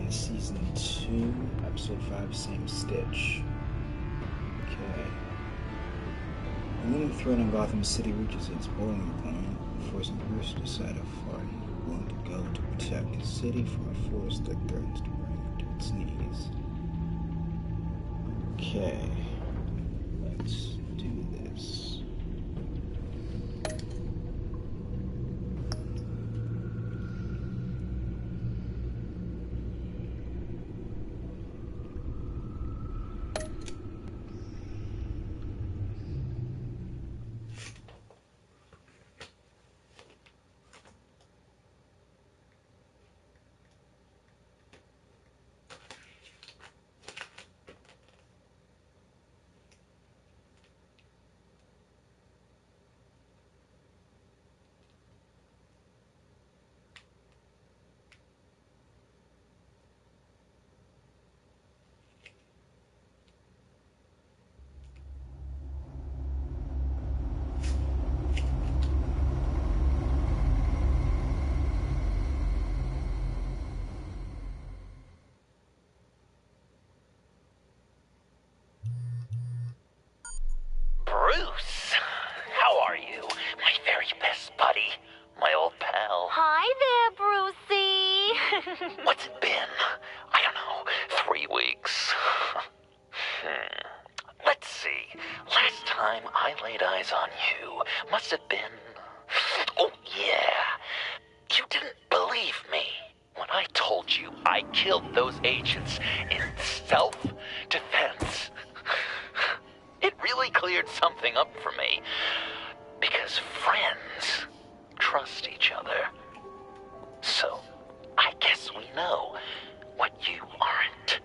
Season 2, Episode 5, Same Stitch. Okay. A looming threat in Gotham City reaches its boiling point, forcing Bruce to decide how far he's willing to go to protect his city from a force that threatens to bring it to its knees. Okay. Let's do this. Bruce, how are you? My very best buddy, my old pal. Hi there, Brucey. What's it been? I don't know, 3 weeks. Let's see. Last time I laid eyes on you must have been... Oh, yeah. You didn't believe me when I told you I killed those agents in self-defense. It really cleared something up for me. Because friends trust each other. So, I guess we know what you aren't.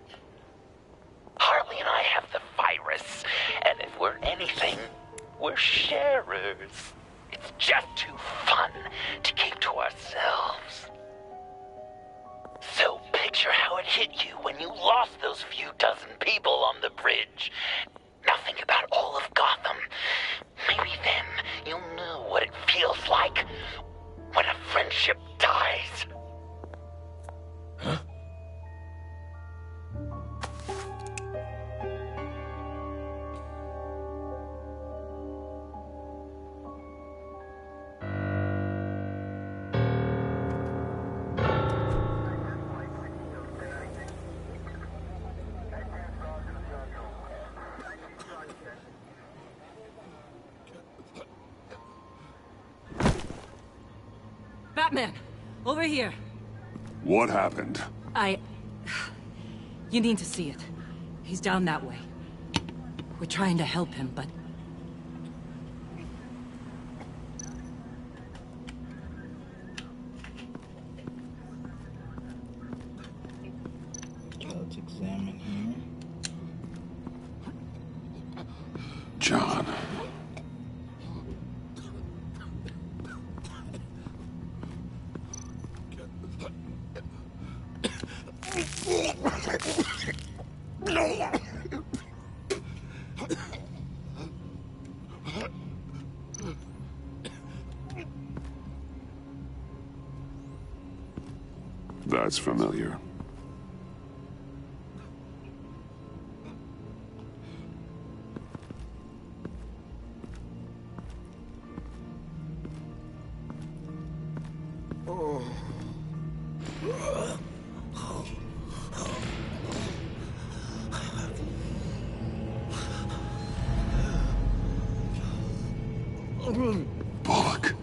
Harley and I have the virus, and if we're anything, we're sharers. It's just too fun to keep to ourselves. So picture how it hit you when you lost those few dozen people on the bridge. Nothing about all of Gotham. Maybe then you'll know what it feels like when a friendship dies. Huh? Batman! Over here! What happened? You need to see it. He's down that way. We're trying to help him, but... Okay, let's examine here. John. That's familiar. Bullock.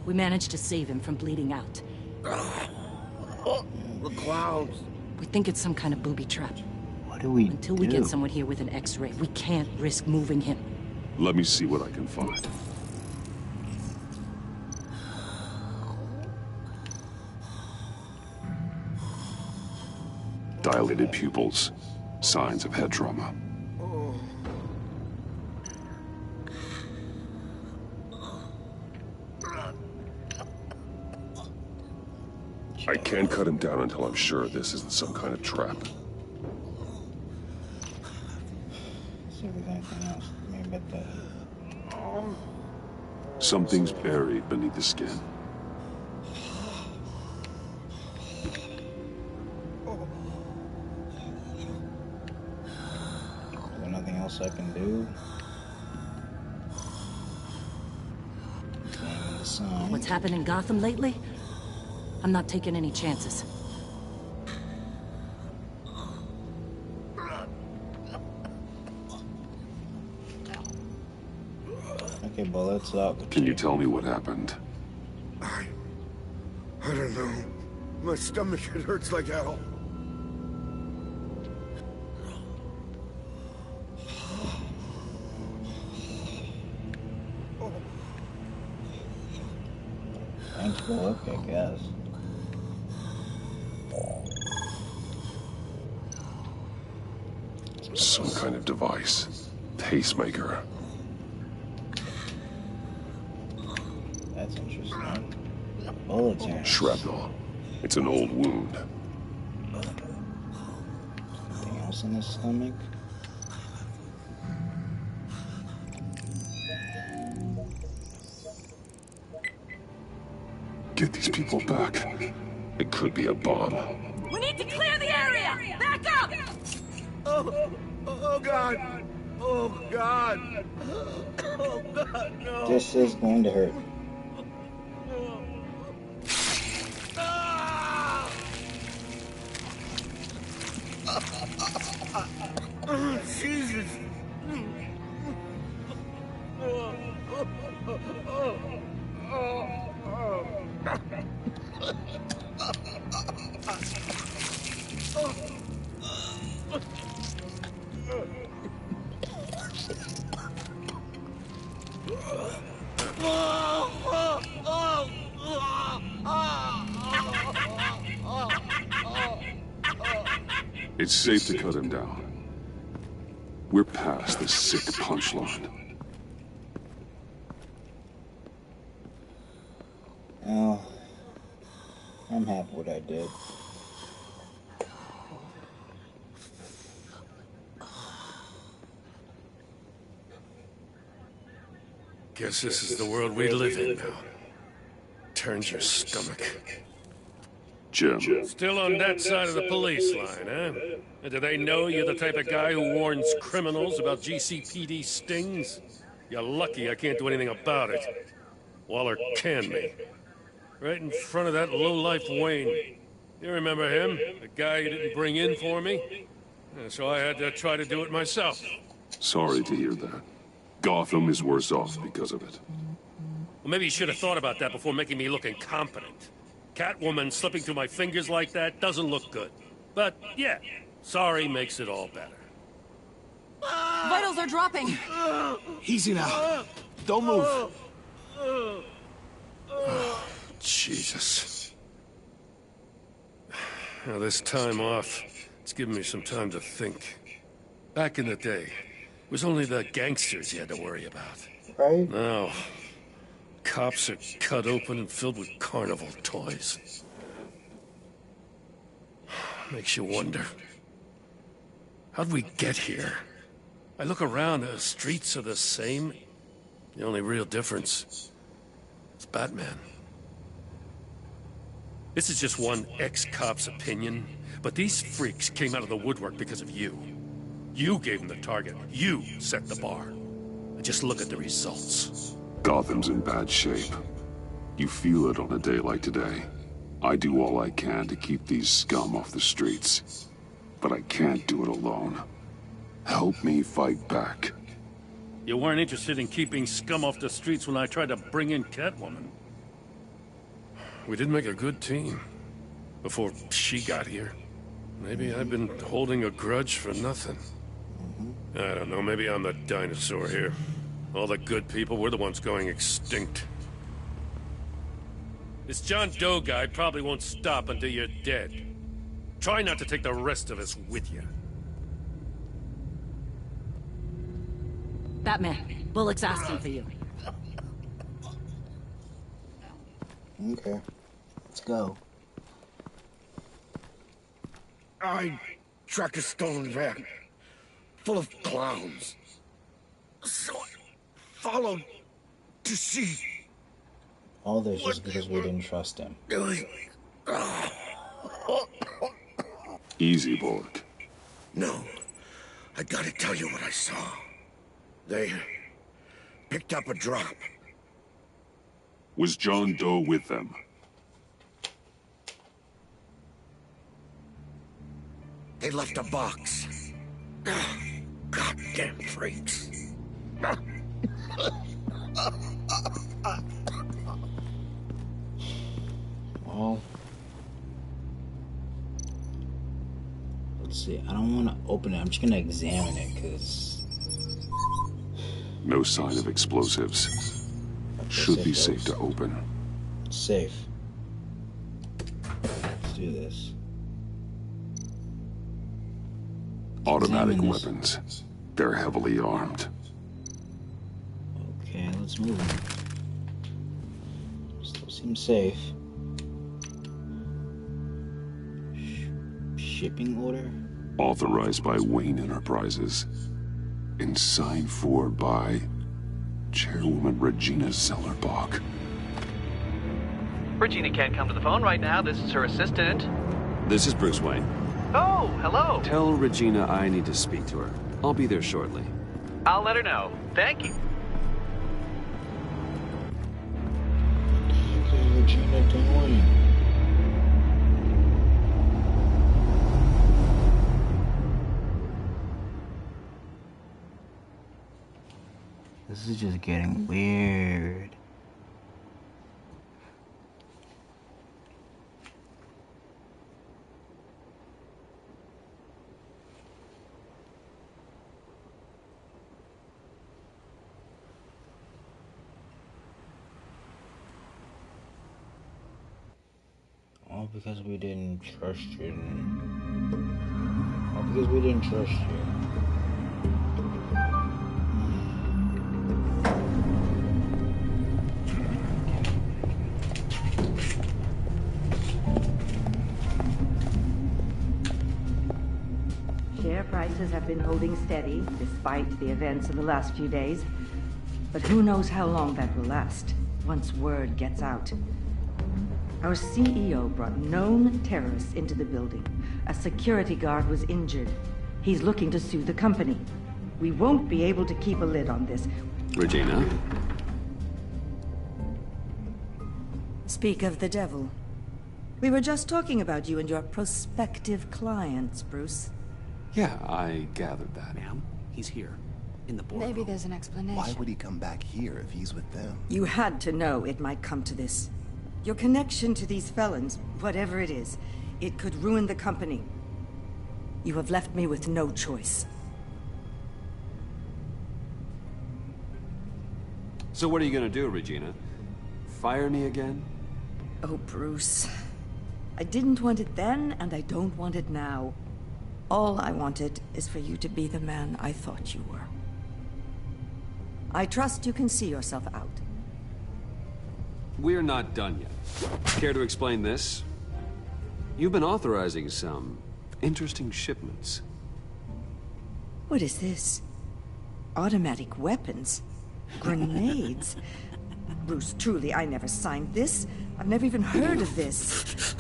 We managed to save him from bleeding out. The clouds. We think it's some kind of booby trap. What do we Until we get someone here with an X-ray, we can't risk moving him. Let me see what I can find. Dilated pupils. Signs of head trauma. I can't cut him down until I'm sure this isn't some kind of trap. See if there's anything else. Maybe at the... Something's buried beneath the skin. There's nothing else I can do. Examine the sign. What's happened in Gotham lately? I'm not taking any chances. Okay, bullets up. Can you tell me what happened? I don't know. My stomach, it hurts like hell. Thanks, Bullock, I guess. Some kind of device. Pacemaker. That's interesting. Bullets here. Shrapnel. It's an old wound. Anything else in his stomach? Get these people back. It could be a bomb. We need to clear the area! Back up! Oh God! Oh God! Oh God, no! This is going to hurt. Oh, Jesus! It's safe to cut him down. We're past the sick punchline. Oh, I'm happy with what I did. Guess this is the world we live in now. Turns your stomach. Jim. Still on that side of the police line, huh? And do they know you're the type of guy who warns criminals about GCPD stings? You're lucky I can't do anything about it. Waller canned me. Right in front of that lowlife Wayne. You remember him? The guy you didn't bring in for me? So I had to try to do it myself. Sorry to hear that. Gotham is worse off because of it. Well, maybe you should have thought about that before making me look incompetent. Catwoman slipping through my fingers like that doesn't look good. But, yeah, sorry makes it all better. Vitals are dropping! Easy now. Don't move. Jesus. Now, this time off, it's given me some time to think. Back in the day, it was only the gangsters you had to worry about. Right? Now, cops are cut open and filled with carnival toys. Makes you wonder. How'd we get here? I look around, the streets are the same. The only real difference is Batman. This is just one ex-cop's opinion, but these freaks came out of the woodwork because of you. You gave them the target. You set the bar. And just look at the results. Gotham's in bad shape. You feel it on a day like today. I do all I can to keep these scum off the streets. But I can't do it alone. Help me fight back. You weren't interested in keeping scum off the streets when I tried to bring in Catwoman. We did make a good team. Before she got here. Maybe I've been holding a grudge for nothing. I don't know, maybe I'm the dinosaur here. All the good people, we're the ones going extinct. This John Doe guy probably won't stop until you're dead. Try not to take the rest of us with you. Batman, Bullock's asking for you. Okay. Let's go. I tracked a stolen van, full of clowns. So I followed to see All this just because we didn't trust him. doing. Easy, Bullock. No. I gotta tell you what I saw. They picked up a drop. Was John Doe with them? They left a box. Goddamn freaks. Well, let's see. I don't want to open it. I'm just gonna examine it because No sign of explosives. Should be safe to open. Safe. Let's do this. Automatic Examine this. weapons. They're heavily armed. Okay, let's move on. Still seems safe. Shipping order? Authorized by Wayne Enterprises. And signed for by Chairwoman Regina Zellerbach. Regina can't come to the phone right now. This is her assistant. This is Bruce Wayne. Oh, hello. Tell Regina I need to speak to her. I'll be there shortly. I'll let her know. Thank you. What is Regina doing? This is just getting weird. All because we didn't trust you. All because we didn't trust you. Share prices have been holding steady despite the events of the last few days. But who knows how long that will last once word gets out. Our CEO brought known terrorists into the building. A security guard was injured. He's looking to sue the company. We won't be able to keep a lid on this. Regina? Speak of the devil. We were just talking about you and your prospective clients, Bruce. Yeah, I gathered that. Ma'am, he's here. In the boardroom. Maybe there's an explanation. Why would he come back here if he's with them? You had to know it might come to this. Your connection to these felons, whatever it is, it could ruin the company. You have left me with no choice. So what are you gonna do, Regina? Fire me again? Oh, Bruce. I didn't want it then, and I don't want it now. All I wanted is for you to be the man I thought you were. I trust you can see yourself out. We're not done yet. Care to explain this? You've been authorizing some interesting shipments. What is this? Automatic weapons? Grenades? Bruce, truly, I never signed this. I've never even heard of this.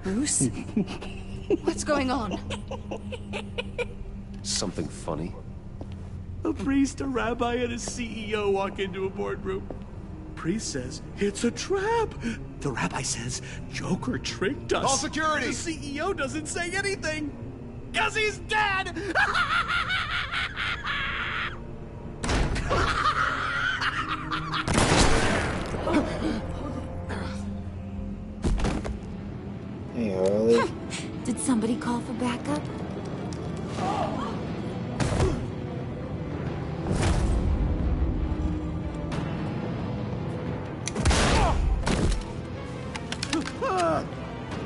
Bruce? What's going on? Something funny? A priest, a rabbi, and a CEO walk into a boardroom. Priest says, it's a trap. The rabbi says, Joker tricked us. Call security. The CEO doesn't say anything. 'Cause he's dead! Hey, Harley. Did somebody call for backup?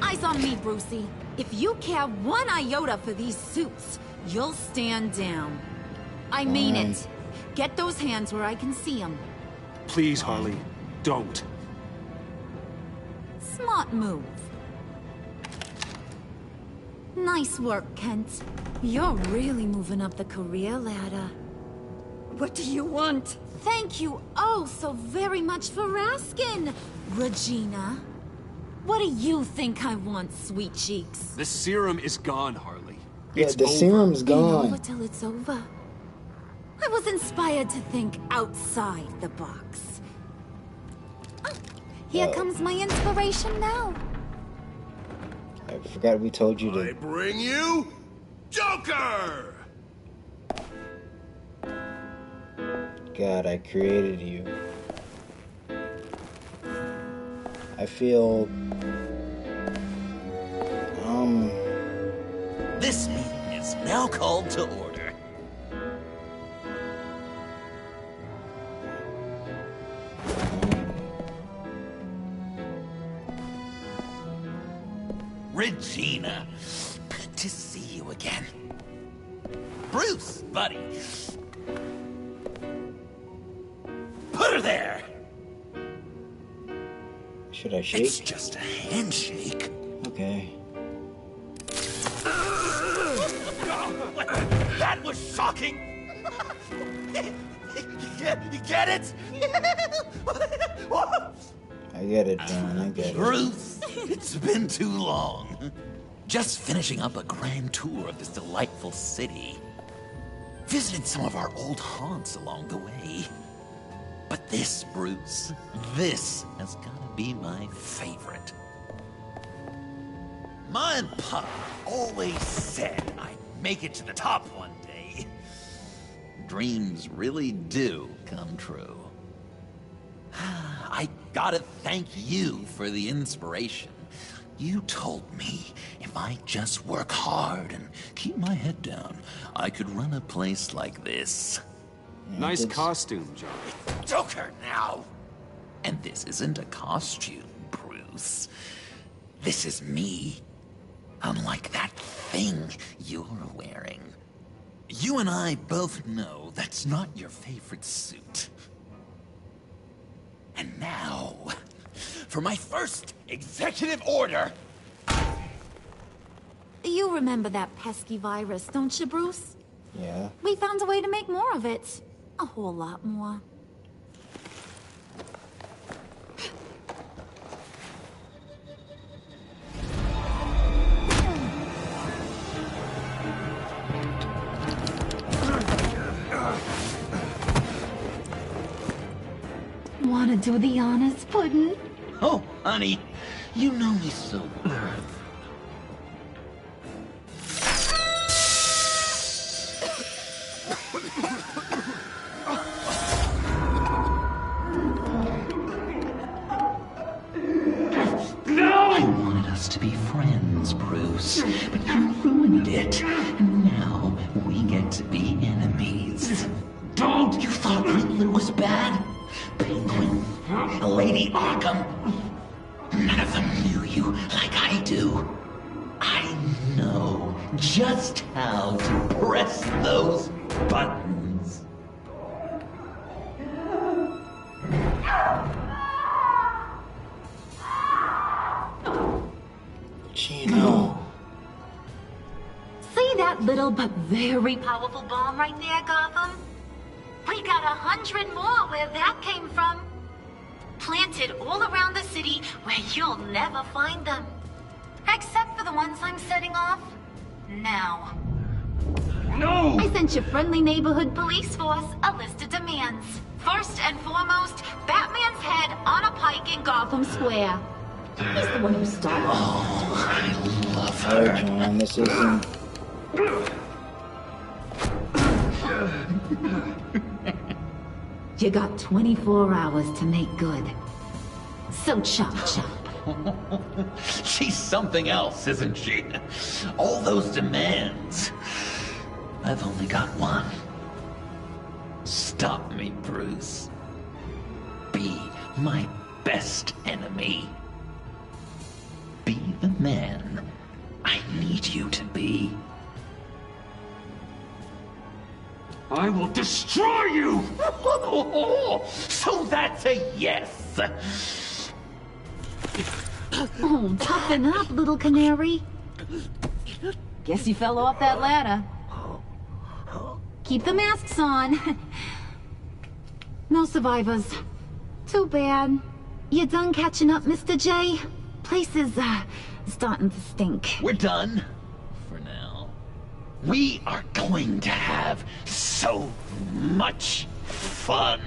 Eyes on me, Brucey. If you care one iota for these suits, you'll stand down. I mean it. Get those hands where I can see them. Please, Harley, don't. Smart move. Nice work, Kent. You're really moving up the career ladder. What do you want? Thank you oh so very much for asking, Regina. What do you think I want, sweet cheeks? The serum is gone, Harley. Yeah, It's the over. serum's Ain't gone. over till it's over. I was inspired to think outside the box. Oh, here comes my inspiration now. I forgot we told you I to. bring you Joker! God, I created you. I feel. This meeting is now called to order. Regina, good to see you again. Bruce, buddy. Put her there. Should I shake? It's just a handshake. Okay. That was shocking. You get it? I get it, John. I get it. Bruce, it's been too long. Just finishing up a grand tour of this delightful city. Visited some of our old haunts along the way. But this, Bruce, this has got to be my favorite. Ma and Pop always said I'd make it to the top one day. Dreams really do come true. I gotta thank you for the inspiration. You told me if I just work hard and keep my head down, I could run a place like this. Nice costume, John. Joker now! And this isn't a costume, Bruce. This is me. Unlike that thing you're wearing. You and I both know that's not your favorite suit. And now, for my first executive order. You remember that pesky virus, don't you, Bruce? Yeah. We found a way to make more of it. A whole lot more. Wanna do the honors, Puddin'? Oh, honey, you know me so well. I wanted us to be friends, Bruce, but you ruined it. And now we get to be enemies. Don't! You thought Riddler was bad? Penguin, Lady Arkham. None of them knew you like I do. I know just how to press those buttons. Gino. See that little but very powerful bomb right there, Gotham? We got 100 more where that came from. Planted all around the city where you'll never find them. Except for the ones I'm setting off now. No! I sent your friendly neighborhood police force a list of demands. First and foremost, Batman's head on a pike in Gotham Square. He's the one who started. Oh, I love Oh, her. John, this isn't. You got 24 hours to make good. So chop chop. She's something else, isn't she? All those demands. I've only got one. Stop me, Bruce. Be my best enemy. Be the man I need you to be. I will destroy you! So that's a yes! Oh, toughen up, little canary. Guess you fell off that ladder. Keep the masks on. No survivors. Too bad. You done catching up, Mr. J? place is, starting to stink. We're done. For now. We are going to have so much fun.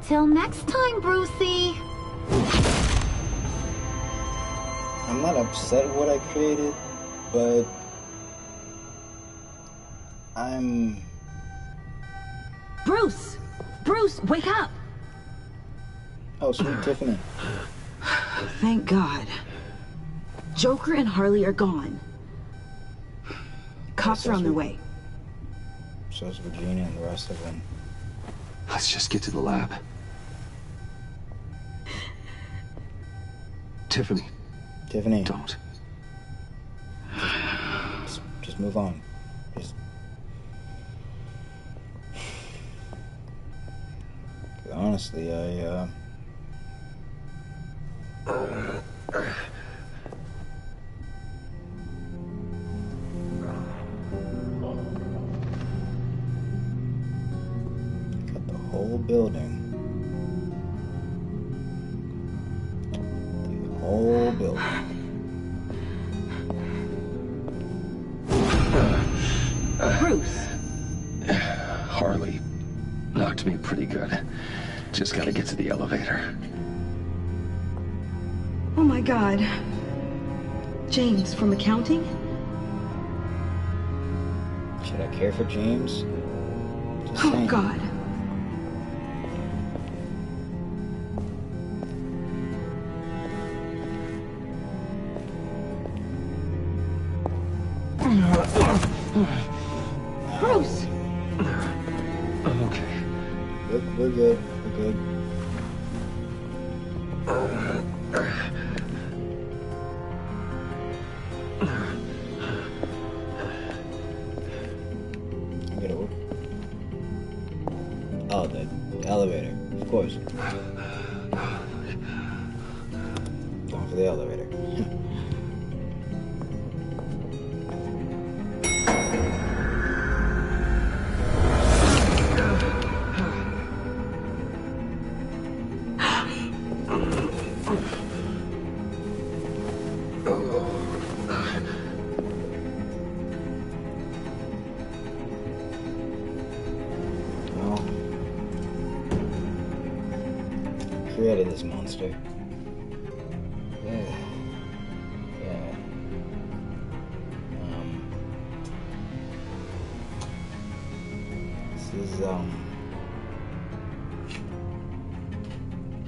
Till next time, Brucey. I'm not upset with what I created, but I'm... Bruce! Bruce, wake up! Oh, sweet Tiffany. Thank God. Joker and Harley are gone. Cops are on their way. So's Virginia and the rest of them. Let's just get to the lab. Tiffany. Tiffany. Don't. Just move on. Just... Honestly, I, got the whole building. The whole building. Bruce! Harley knocked me pretty good. Just gotta get to the elevator. Oh my God. James from accounting? Should I care for James? Just Oh saying. God. Bruce! I'm okay. We're good. We're good. I'm gonna work. Oh, the elevator. Of course. Going for the elevator. Created this monster. Yeah. This is,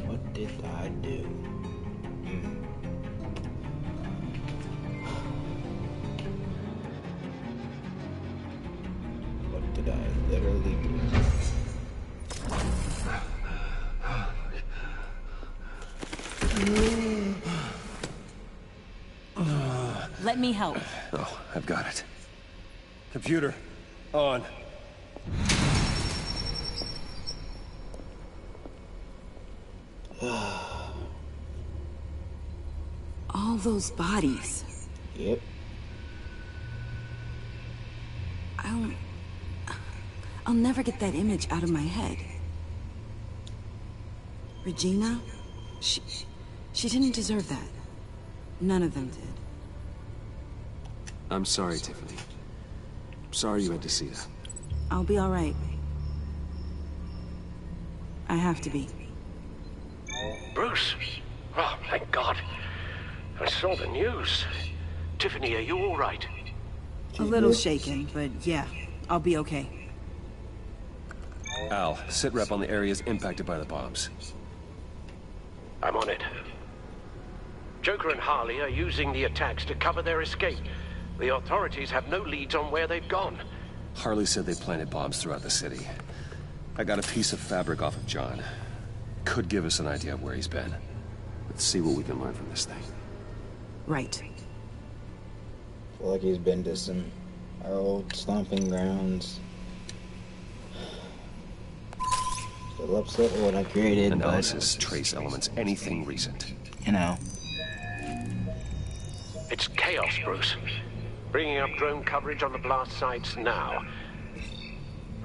what did I do? What did I literally do? Let me help. Oh, I've got it. Computer, on. All those bodies. Yep. I'll never get that image out of my head. Regina? She didn't deserve that. None of them did. I'm sorry, Tiffany. Sorry you had to see that. I'll be all right. I have to be. Bruce? Oh, thank God. I saw the news. Tiffany, are you all right? A little shaken, but yeah, I'll be okay. Al, sit rep on the areas impacted by the bombs. I'm on it. Joker and Harley are using the attacks to cover their escape. The authorities have no leads on where they've gone. Harley said they planted bombs throughout the city. I got a piece of fabric off of John. Could give us an idea of where he's been. Let's see what we can learn from this thing. Right. Feel like he's been to our old stomping grounds. Still upset with what I created. Analysis, trace elements, anything recent. You know. It's chaos, Bruce. Bringing up drone coverage on the blast sites now.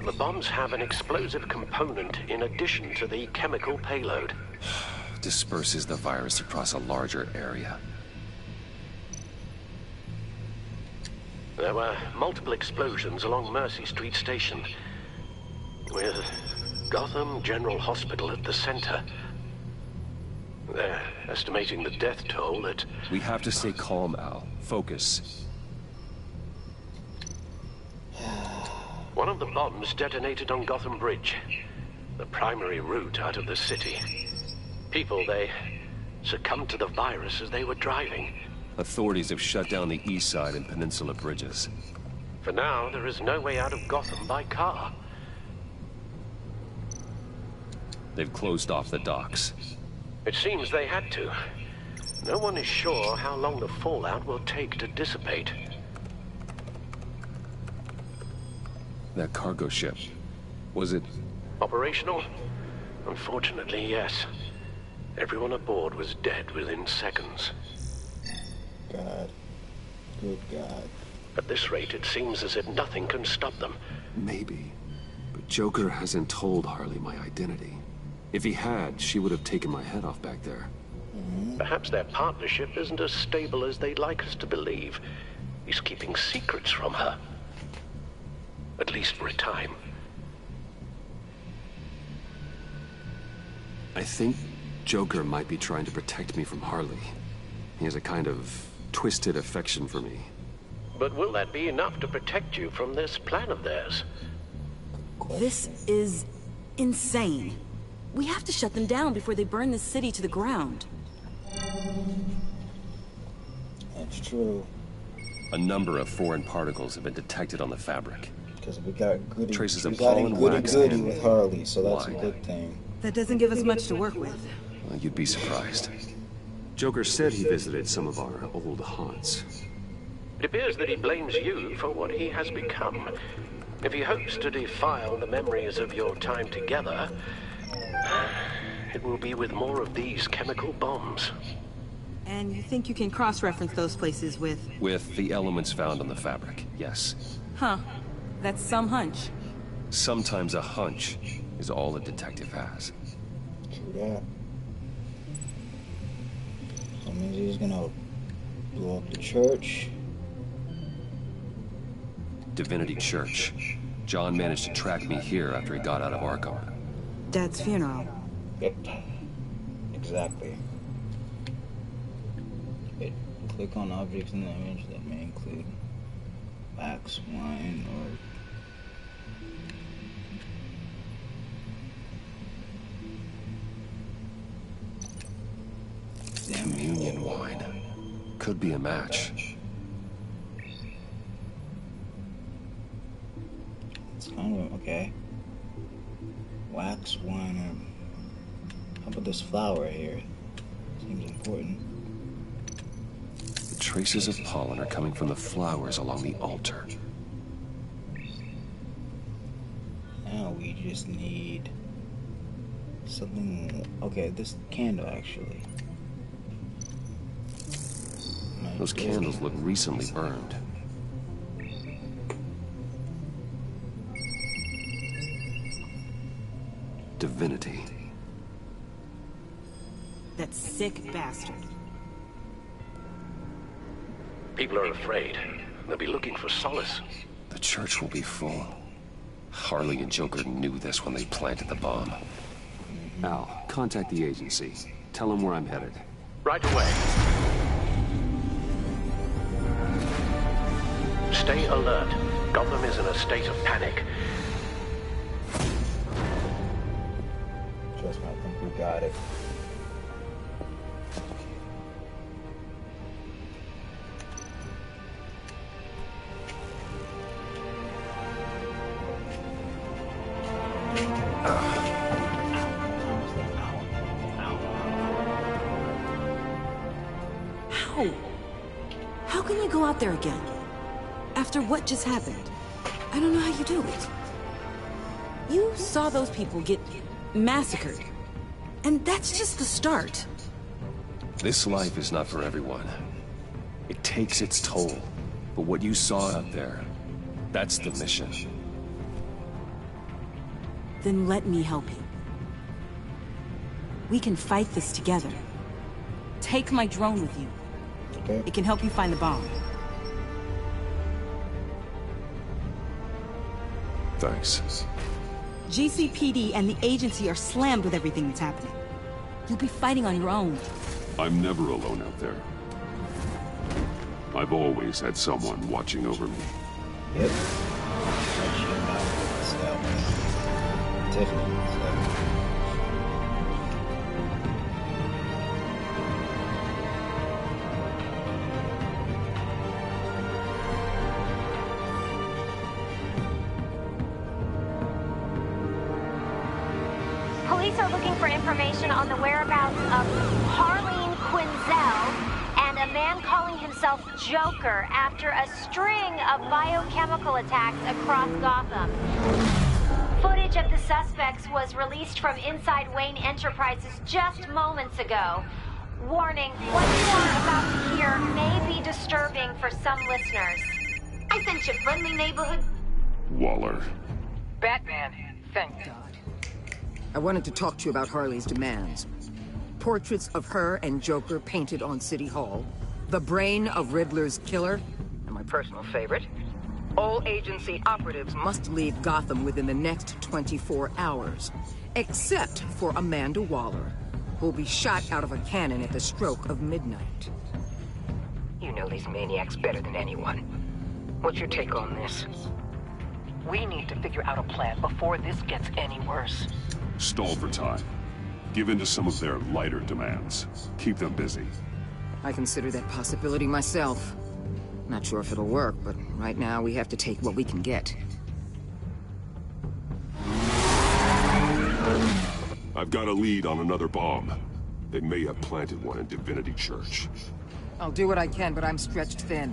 The bombs have an explosive component in addition to the chemical payload. disperses the virus across a larger area. There were multiple explosions along Mercy Street Station, with Gotham General Hospital at the center. They're estimating the death toll at... We have to stay calm, Al. Focus. One of the bombs detonated on Gotham Bridge, the primary route out of the city. People, they succumbed to the virus as they were driving. Authorities have shut down the east side and peninsula bridges. For now, there is no way out of Gotham by car. They've closed off the docks. It seems they had to. No one is sure how long the fallout will take to dissipate. That cargo ship, was it... Operational? Unfortunately, yes. Everyone aboard was dead within seconds. God. Good God. At this rate, it seems as if nothing can stop them. Maybe. But Joker hasn't told Harley my identity. If he had, she would have taken my head off back there. Perhaps their partnership isn't as stable as they'd like us to believe. He's keeping secrets from her. At least for a time. I think Joker might be trying to protect me from Harley. He has a kind of twisted affection for me. But will that be enough to protect you from this plan of theirs? This is insane. We have to shut them down before they burn the city to the ground. That's true. A number of foreign particles have been detected on the fabric. Because we got goody, traces of we got pollen, goody wax, goody and with Harley, so that's wine. a good thing. That doesn't give us much to work with. Well, you'd be surprised. Joker said he visited some of our old haunts. It appears that he blames you for what he has become. If he hopes to defile the memories of your time together, it will be with more of these chemical bombs. And you think you can cross-reference those places with... With the elements found on the fabric, yes. Huh. That's some hunch. Sometimes a hunch is all a detective has. True that. So that means he's gonna blow up the church. Divinity Church. John managed to track me here after he got out of Arkham. Dad's funeral. Yep. Exactly. Wait, click on objects in the image that may include wax, wine, or... Communion wine. Could be a match. It's kind of okay. Wax, wine, or... How about this flower here? Seems important. The traces of pollen are coming from the flowers along the altar. Now we just need something. Okay, this candle actually. Those candles look recently burned. Divinity. That sick bastard. People are afraid. They'll be looking for solace. The church will be full. Harley and Joker knew this when they planted the bomb. Al, contact the agency. Tell them where I'm headed. Right away. Stay alert. Gotham is in a state of panic. Trust me, I think we got it. How? How can you go out there again? After what just happened? I don't know how you do it. You saw those people get massacred. And that's just the start. This life is not for everyone. It takes its toll. But what you saw out there, that's the mission. Then let me help you. We can fight this together. Take my drone with you. Okay. It can help you find the bomb. Thanks. GCPD and the agency are slammed with everything that's happening. You'll be fighting on your own. I'm never alone out there. I've always had someone watching over me. Yep. Definitely. Police are looking for information on the whereabouts of Harleen Quinzel and a man calling himself Joker after a string of biochemical attacks across Gotham. Footage of the suspects was released from inside Wayne Enterprises just moments ago. Warning, what you are about to hear may be disturbing for some listeners. I sent you friendly neighborhood. Waller. Batman, thank God. I wanted to talk to you about Harley's demands. Portraits of her and Joker painted on City Hall. The brain of Riddler's killer. And my personal favorite. All agency operatives must leave Gotham within the next 24 hours. Except for Amanda Waller, who'll be shot out of a cannon at the stroke of midnight. You know these maniacs better than anyone. What's your take on this? We need to figure out a plan before this gets any worse. Stall for time. Give in to some of their lighter demands. Keep them busy. I consider that possibility myself. Not sure if it'll work, but right now we have to take what we can get. I've got a lead on another bomb. They may have planted one in Divinity Church. I'll do what I can, but I'm stretched thin.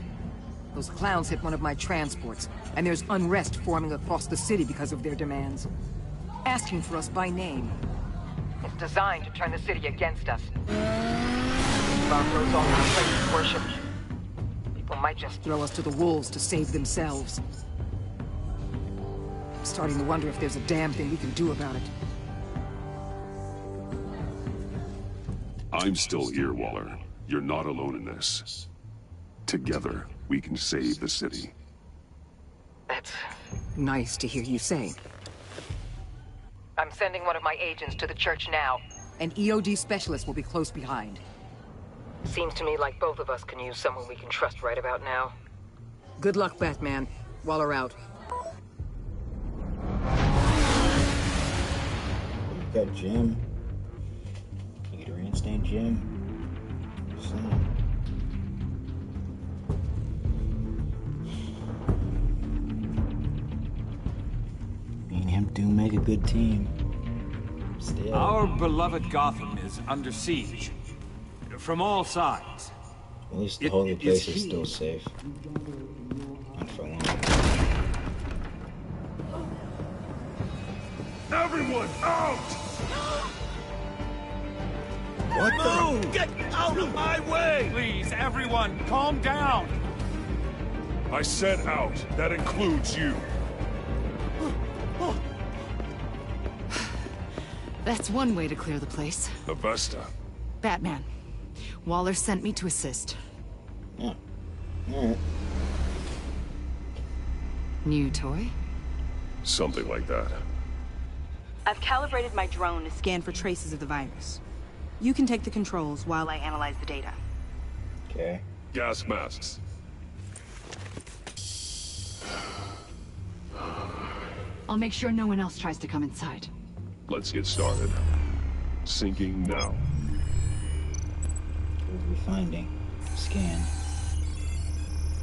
Those clowns hit one of my transports, and there's unrest forming across the city because of their demands. Asking for us by name. It's designed to turn the city against us. Barbaros all our places of worship. People might just throw us to the wolves to save themselves. I'm starting to wonder if there's a damn thing we can do about it. I'm still here, Waller. You're not alone in this. Together, we can save the city. That's nice to hear you say. I'm sending one of my agents to the church now. An EOD specialist will be close behind. Seems to me like both of us can use someone we can trust right about now. Good luck, Batman. Waller out. We've got Jim. You get a reinstained Jim. Me and him do make a good team. Still. Our beloved Gotham is under siege. From all sides. At least the holy place is still safe. Not for long. Everyone out! What the? Get out of my way! Please, everyone, calm down. I said out. That includes you. That's one way to clear the place. Avesta. Batman. Waller sent me to assist. Yeah. Alright. New toy? Something like that. I've calibrated my drone to scan for traces of the virus. You can take the controls while I analyze the data. Okay. Gas masks. I'll make sure no one else tries to come inside. Let's get started. Syncing now. What are we finding? Scan.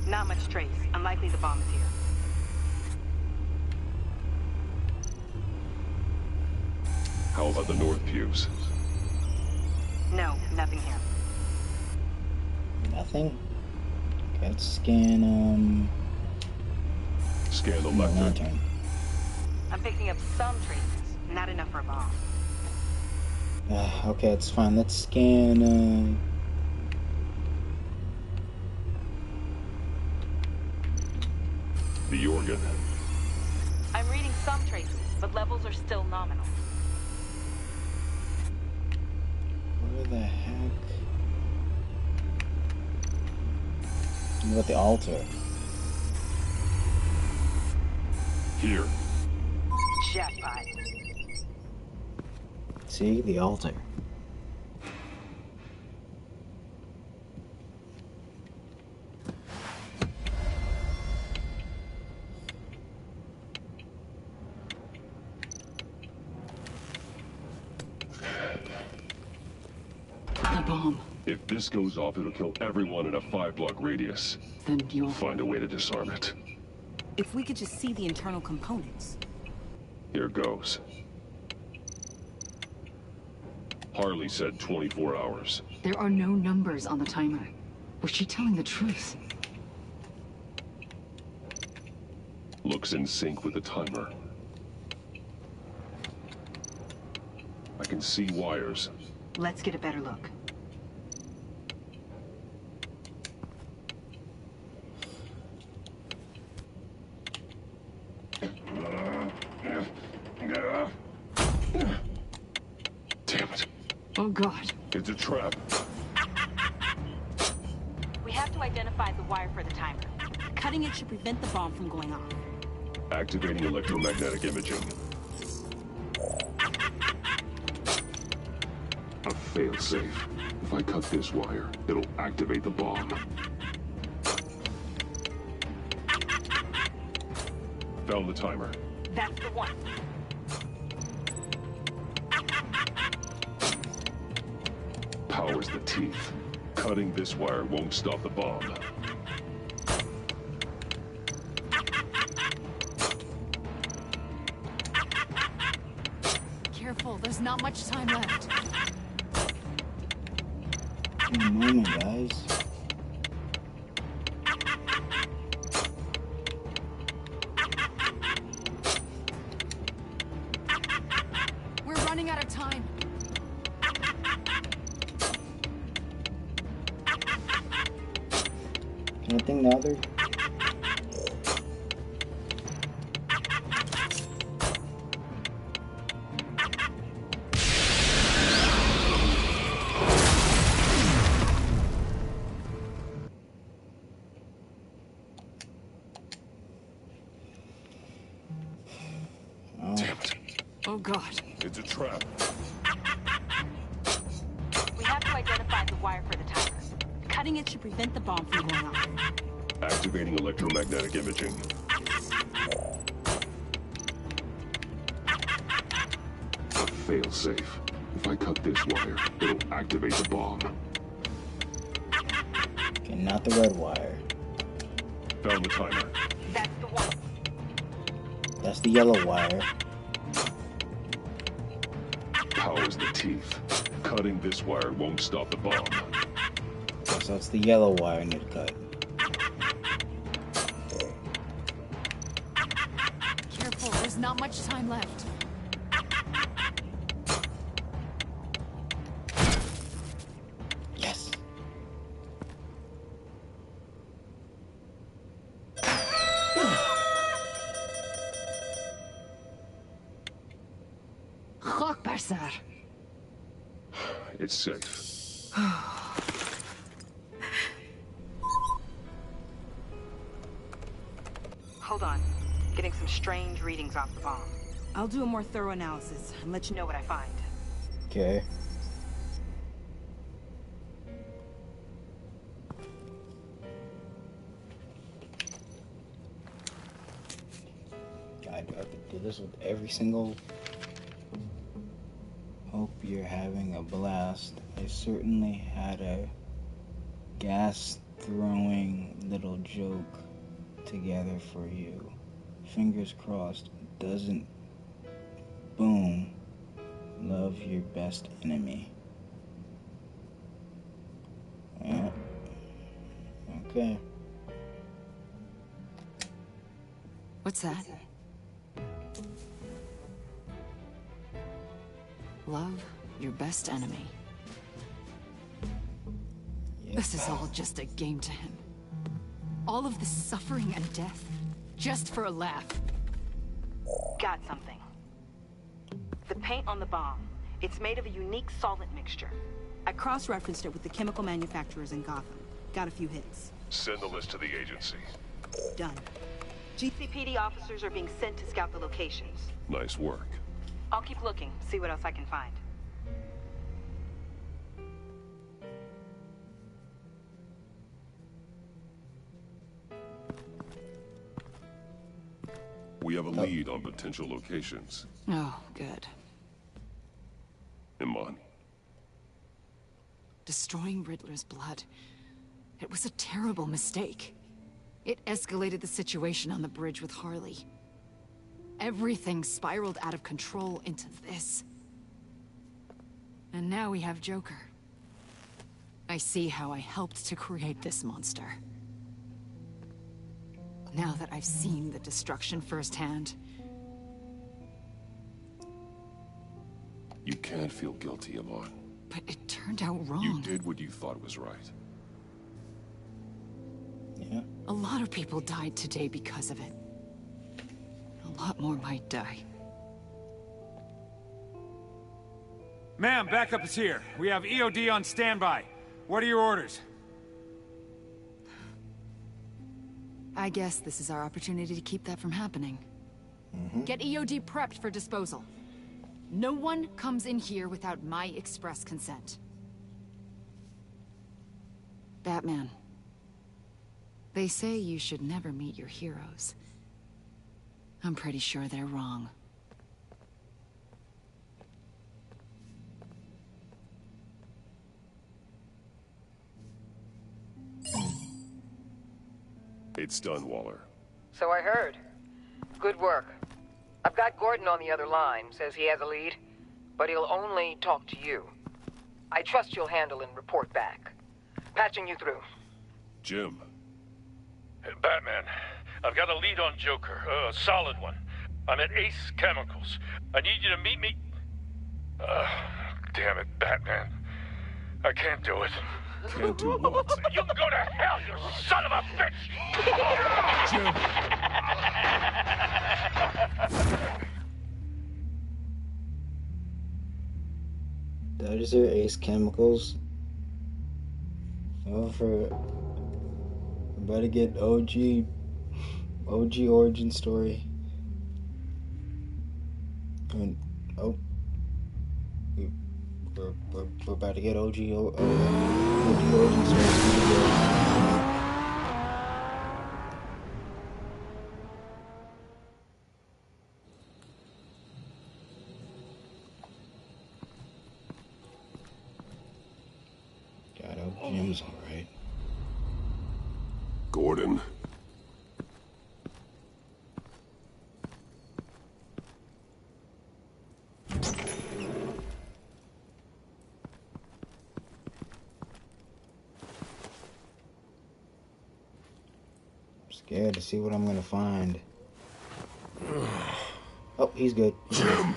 Not much trace. Unlikely the bomb is here. How about the north pews? No, nothing here. Nothing? Okay, let's scan, Scan the left. lantern. I'm picking up some traces. Not enough for a bomb. Okay, it's fine. Let's scan, The organ. I'm reading some traces, but levels are still nominal. the heck? What about the altar? Here. Jackpot. See, the altar. The bomb. If this goes off, it'll kill everyone in a 5-block radius. Then you'll find a way to disarm it. If we could just see the internal components. Here goes. Harley said 24 hours. There are no numbers on the timer. Was she telling the truth? Looks in sync with the timer. I can see wires. Let's get a better look. Damn it. Oh God. It's a trap. We have to identify the wire for the timer. Cutting it should prevent the bomb from going off. Activating electromagnetic imaging. A failsafe. If I cut this wire, it'll activate the bomb. Found the timer. That's the one. Powers the teeth. Cutting this wire won't stop the bomb. Careful, there's not much time left. One moment, guys. We're running out of time. Anything the other? Damn it. Oh God. It's a trap. We have to identify the wire for the timer. Cutting it should prevent the bomb from going off. Activating electromagnetic imaging. A failsafe. If I cut this wire, it'll activate the bomb. Okay, not the red wire. Found the timer. That's the one. That's the yellow wire. Powers the teeth. Cutting this wire won't stop the bomb. So it's the yellow wire I need to cut. Careful, there's not much time left. Yes. Khokbarsar. It's safe. Hold on. Getting some strange readings off the bomb. I'll do a more thorough analysis and let you know what I find. Okay. God, do I have to do this with every single... Hope you're having a blast. I certainly had a gas-throwing little joke together for you. Fingers crossed, doesn't boom. Love your best enemy. Yeah. Okay. What's that? Love your best enemy. Yep. This is all just a game to him. All of this suffering and death, just for a laugh. Got something. The paint on the bomb. It's made of a unique solvent mixture. I cross-referenced it with the chemical manufacturers in Gotham. Got a few hits. Send the list to the agency. Done. GCPD officers are being sent to scout the locations. Nice work. I'll keep looking, see what else I can find. We have a lead on potential locations. Oh, good. Iman. Destroying Riddler's blood. It was a terrible mistake. It escalated the situation on the bridge with Harley. Everything spiraled out of control into this. And now we have Joker. I see how I helped to create this monster. Now that I've seen the destruction firsthand... You can't feel guilty, Iman. But it turned out wrong. You did what you thought was right. Yeah. A lot of people died today because of it. A lot more might die. Ma'am, backup is here. We have EOD on standby. What are your orders? I guess this is our opportunity to keep that from happening. Get EOD prepped for disposal. No one comes in here without my express consent. Batman. They say you should never meet your heroes. I'm pretty sure they're wrong. It's done, Waller. So I heard. Good work. I've got Gordon on the other line, says he has a lead, but he'll only talk to you. I trust you'll handle and report back. Patching you through. Jim. Hey, Batman, I've got a lead on Joker, a solid one. I'm at Ace Chemicals. I need you to meet me... damn it, Batman. I can't do it. Can't do what? You can go to hell, you son of a bitch! Jim! That is their Ace Chemicals. Oh, we're about to get OG origin story. I mean, we're about to get OG origin story. God, I hope Jim's alright. Gordon. Scared to see what I'm gonna find. Oh, he's good. He's good.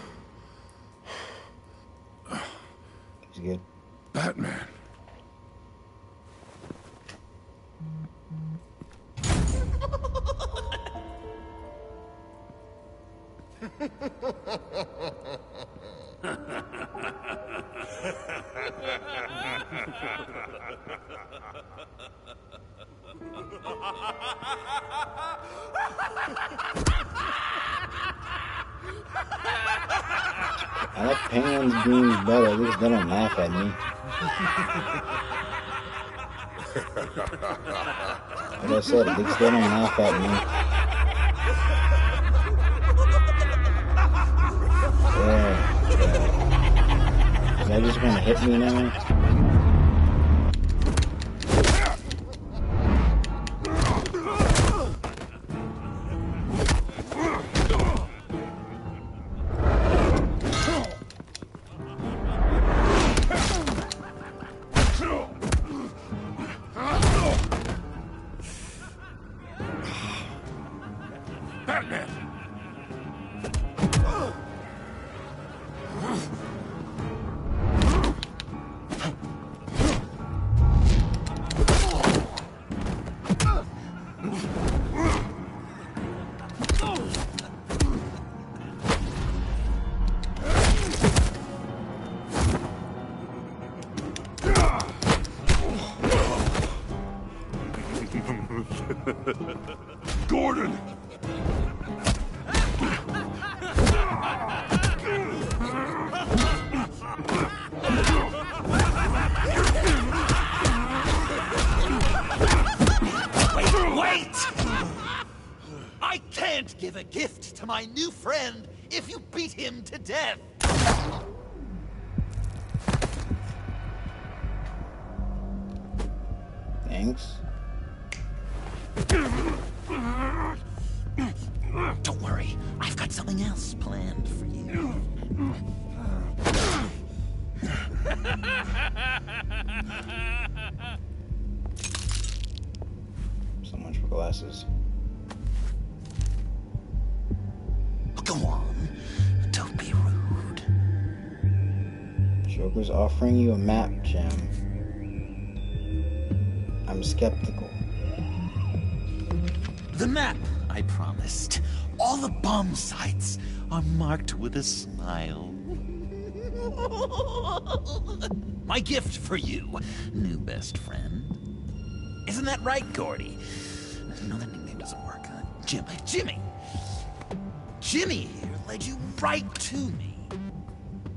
He's good. Batman. I like Penguin's dreams better. At least they don't laugh at me. Like I said, at least they don't laugh at me. Is that just gonna hit me now? Gordon! Wait! I can't give a gift to my new friend if you beat him to death! Thanks. Don't worry, I've got something else planned for you. So much for glasses. Go on, don't be rude. Joker's offering you a map, Jim. I'm skeptical. The map I promised. All the bomb sites are marked with a smile. My gift for you, new best friend. Isn't that right, Gordy? No, that nickname doesn't work. Jimmy here led you right to me.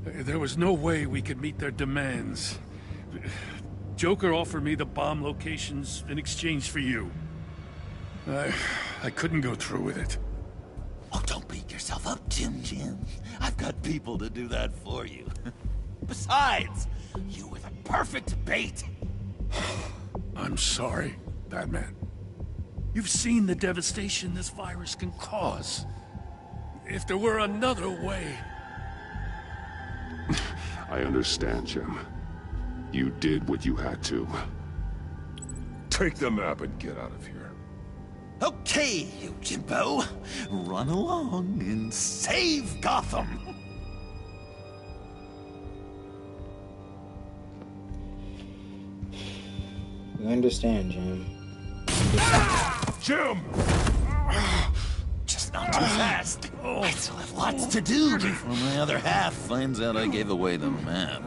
There was no way we could meet their demands. Joker offered me the bomb locations in exchange for you. I couldn't go through with it. Oh, don't beat yourself up, Jim. I've got people to do that for you. Besides, you were the perfect bait. I'm sorry, Batman. You've seen the devastation this virus can cause. If there were another way... I understand, Jim. You did what you had to. Take the map and get out of here. Okay, you Jimbo. Run along and save Gotham. We understand, Jim. Jim! Just not too fast. I still have lots to do before my other half finds out I gave away the map.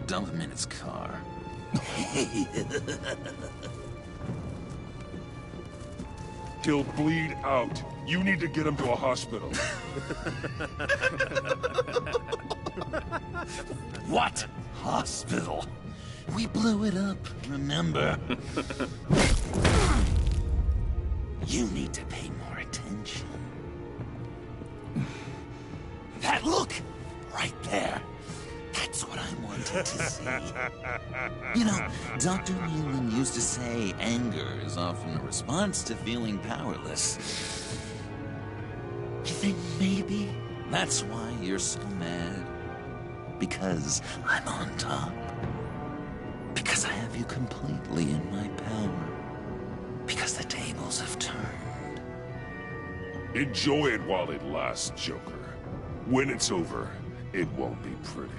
Dump him in his car. He'll bleed out. You need to get him to a hospital. What? Hospital? We blew it up, remember? You need to pay more attention. That look! Right there. That's what I wanted to see. You know, Dr. Leland used to say anger is often a response to feeling powerless. You think maybe that's why you're so mad? Because I'm on top. Because I have you completely in my power. Because the tables have turned. Enjoy it while it lasts, Joker. When it's over, it won't be pretty.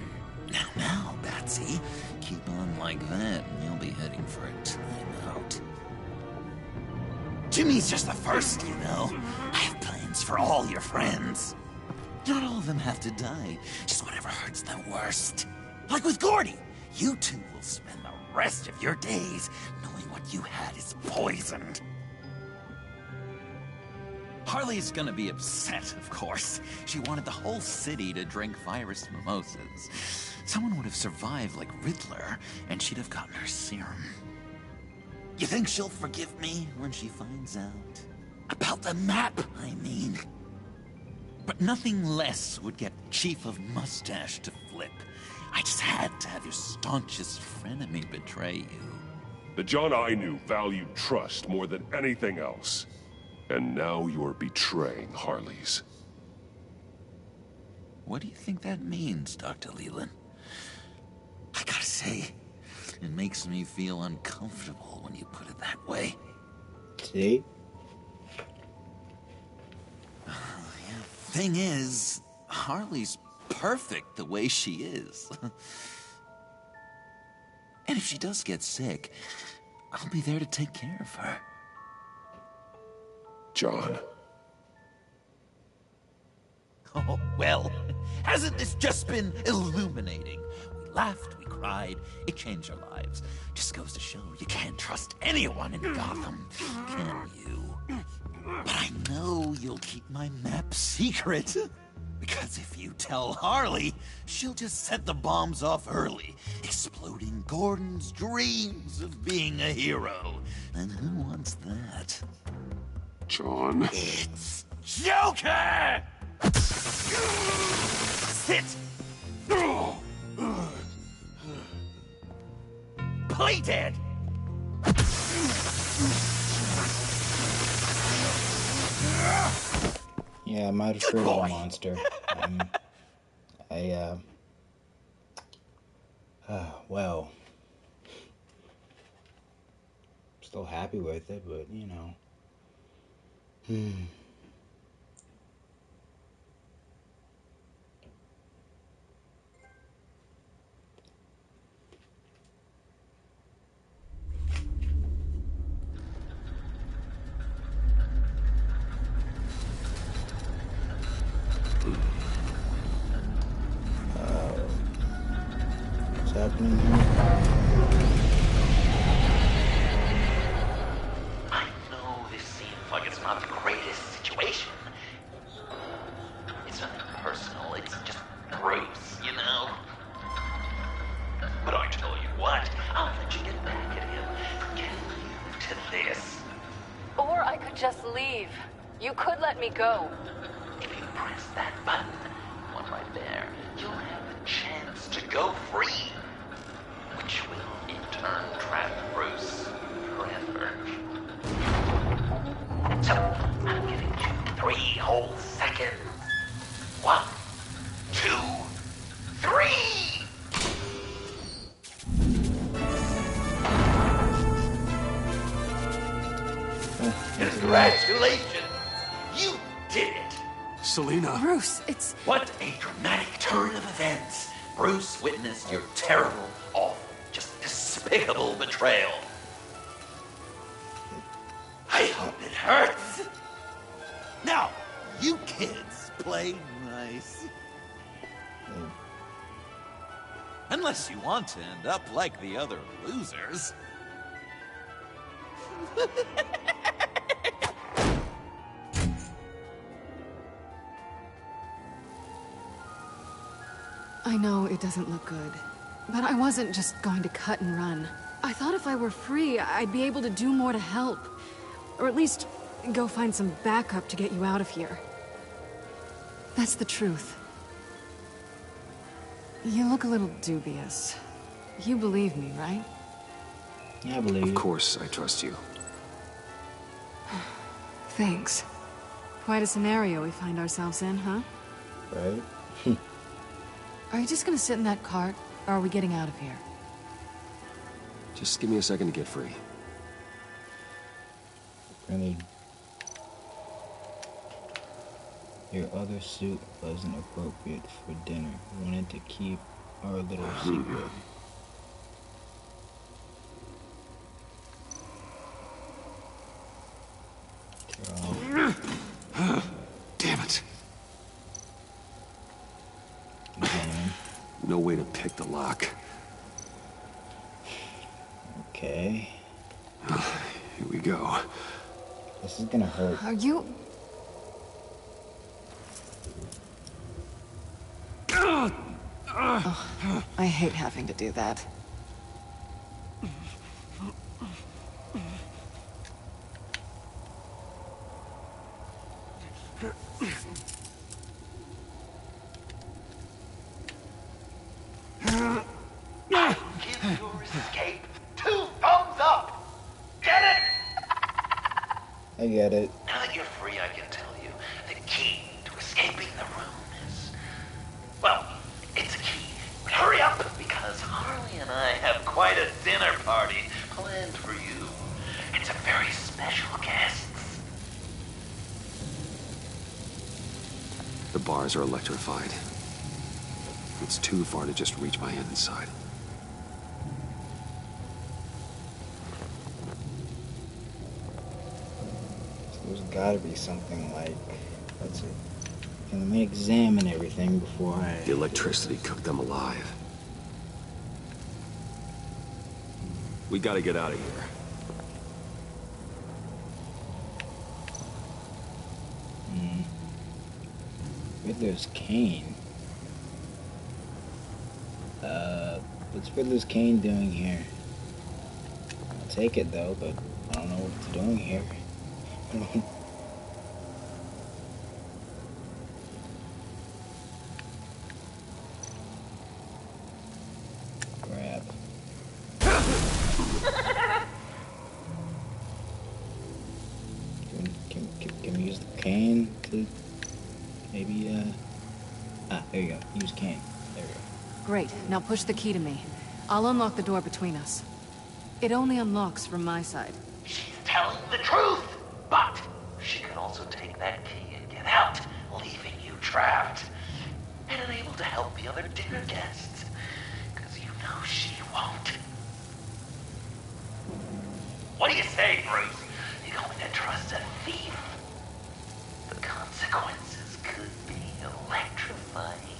Now, Batsy, keep on like that and you'll be heading for a timeout. Jimmy's just the first, you know. I have plans for all your friends. Not all of them have to die, just whatever hurts them worst. Like with Gordy, you two will spend the rest of your days knowing what you had is poisoned. Harley's gonna be upset, of course. She wanted the whole city to drink virus mimosas. Someone would have survived like Riddler, and she'd have gotten her serum. You think she'll forgive me when she finds out? About the map, I mean. But nothing less would get Chief of Mustache to flip. I just had to have your staunchest frenemy betray you. The John I knew valued trust more than anything else. And now you're betraying Harley's. What do you think that means, Dr. Leland? I gotta say, it makes me feel uncomfortable when you put it that way. See? Thing is, Harley's perfect the way she is. And if she does get sick, I'll be there to take care of her. John. Oh, well, hasn't this just been illuminating? We laughed, we cried. It changed our lives. Just goes to show you can't trust anyone in Gotham, can you? But I know you'll keep my map secret. Because if you tell Harley, she'll just set the bombs off early, exploding Gordon's dreams of being a hero. And who wants that? John. It's Joker! Sit! Play dead! Yeah, I might have created a monster. Well, still happy with it, but you know. What's happening here? I know this seems like it's not the greatest situation. It's nothing personal, it's just Bruce, you know? But I tell you what, I'll let you get back at him. Forget you to this. Or I could just leave. You could let me go. If you press that button, one right there, you'll have the chance to go free. Which will, in turn, trap Bruce forever. So, I'm giving you 3 whole seconds. 1, 2, 3! Congratulations! You did it! Selina. Bruce, it's... What a dramatic turn of events! Bruce witnessed your terrible, awful, just despicable betrayal. I hope it hurts! Now, you kids play nice. Unless you want to end up like the other losers. I know it doesn't look good, but I wasn't just going to cut and run. I thought if I were free, I'd be able to do more to help. Or at least, go find some backup to get you out of here. That's the truth. You look a little dubious. You believe me, right? Yeah, I believe you. Of course, I trust you. Thanks. Quite a scenario we find ourselves in, huh? Right? Are you just gonna sit in that cart, or are we getting out of here? Just give me a second to get free. Really? Your other suit wasn't appropriate for dinner. Wanted to keep our little secret. Damn it. Again. No way to pick the lock. Okay. Here we go. This is gonna hurt. Are you... Oh, I hate having to do that. Give your escape 2 thumbs up! Get it? I get it. Now that you're free, I can tell you the key to escaping the room is... Well, it's a key. But hurry up, because Harley and I have quite a dinner party planned for you. It's a very special guests. The bars are electrified. It's too far to just reach my hand inside. There's gotta be something like... Let's see. Okay, let me examine everything before I... The electricity cooked them alive. We gotta get out of here. Riddler's cane. What's Riddler's cane doing here? I'll take it though, but I don't know what it's doing here. Grab. Can we use the cane to maybe, there you go. Use cane. There we go. Great. Now push the key to me. I'll unlock the door between us. It only unlocks from my side. She's telling the truth, but she can also take that key and get out, leaving you trapped. And unable to help the other dinner guests. Because you know she won't. What do you say, Bruce? You going to trust a thief? The consequences could be electrifying.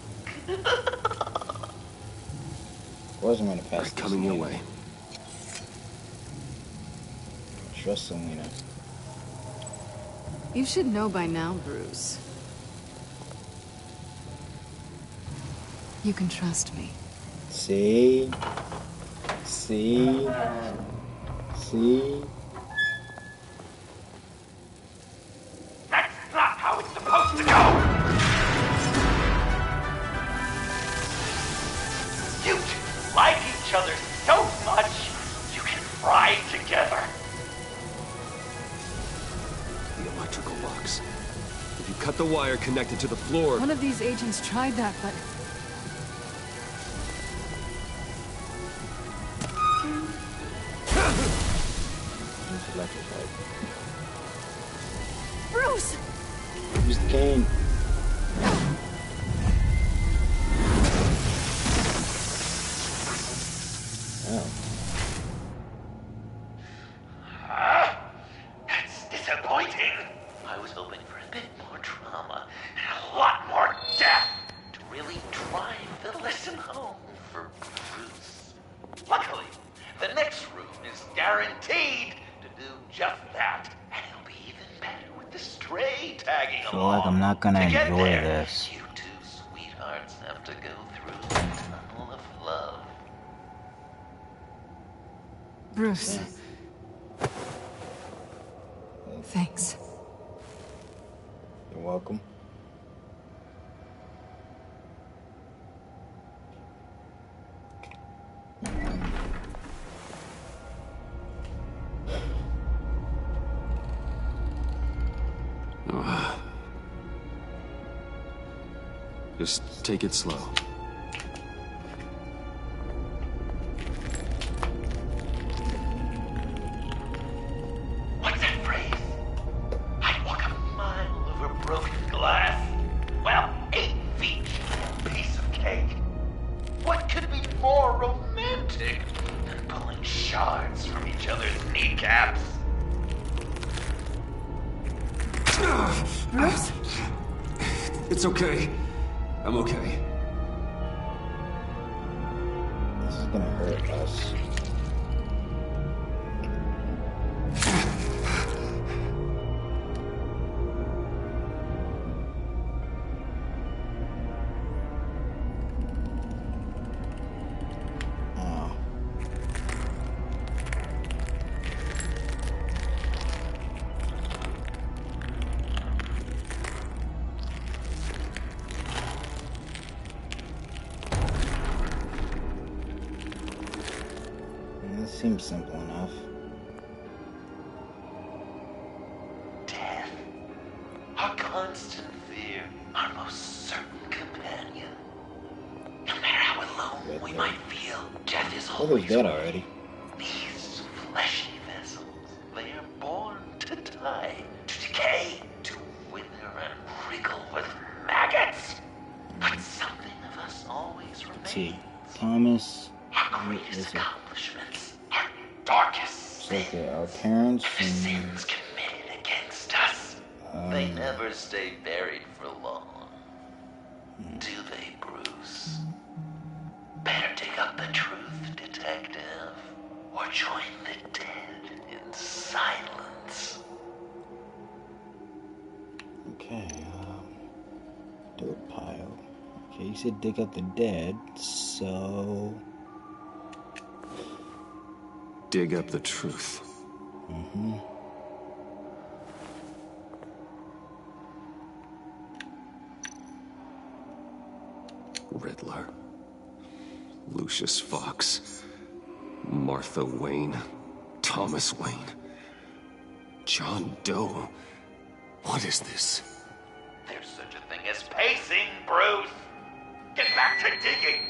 Wasn't gonna pass. Coming your way. Trust Selena. You should know by now, Bruce. You can trust me. See? That's not how it's supposed to go! You two like each other so much, you can fry together. The electrical box. If you cut the wire connected to the floor... One of these agents tried that, but... Bruce! Use the cane. Oh. That's disappointing. I was hoping for a bit more drama and a lot more death to really drive the lesson home for Bruce. Luckily, the next room is guaranteed to do just that, and it'll be even better with the stray tagging I feel along. like I'm not gonna To get enjoy there, this. you two sweethearts have to go through the tunnel of love. Bruce. Thanks. You're welcome. Just take it slow. What's that phrase? I'd walk a mile over broken glass. Well, 8 feet and a piece of cake. What could be more romantic than pulling shards from each other's kneecaps? Bruce? It's okay. I'm okay. This is gonna hurt us. Seems simple enough. Death. Our constant fear. Our most certain companion. No matter how alone we might feel, death is always Riddler's dead already. These fleshy vessels, they are born to die, to decay, to wither and wriggle with maggots. But something of us always remains. See, Thomas. Our greatest accomplishments, our darkest Okay, our parents and sins committed against us. They never stay buried for long. Do they, Bruce? Better dig up the truth, detective. or join the dead in silence. Okay, dirt pile. Okay, you said dig up the dead, so... Dig up the truth. Mm-hmm. Riddler. Lucius Fox. Martha Wayne. Thomas Wayne. John Doe. What is this? There's such a thing as pacing, Bruce! Get back to digging!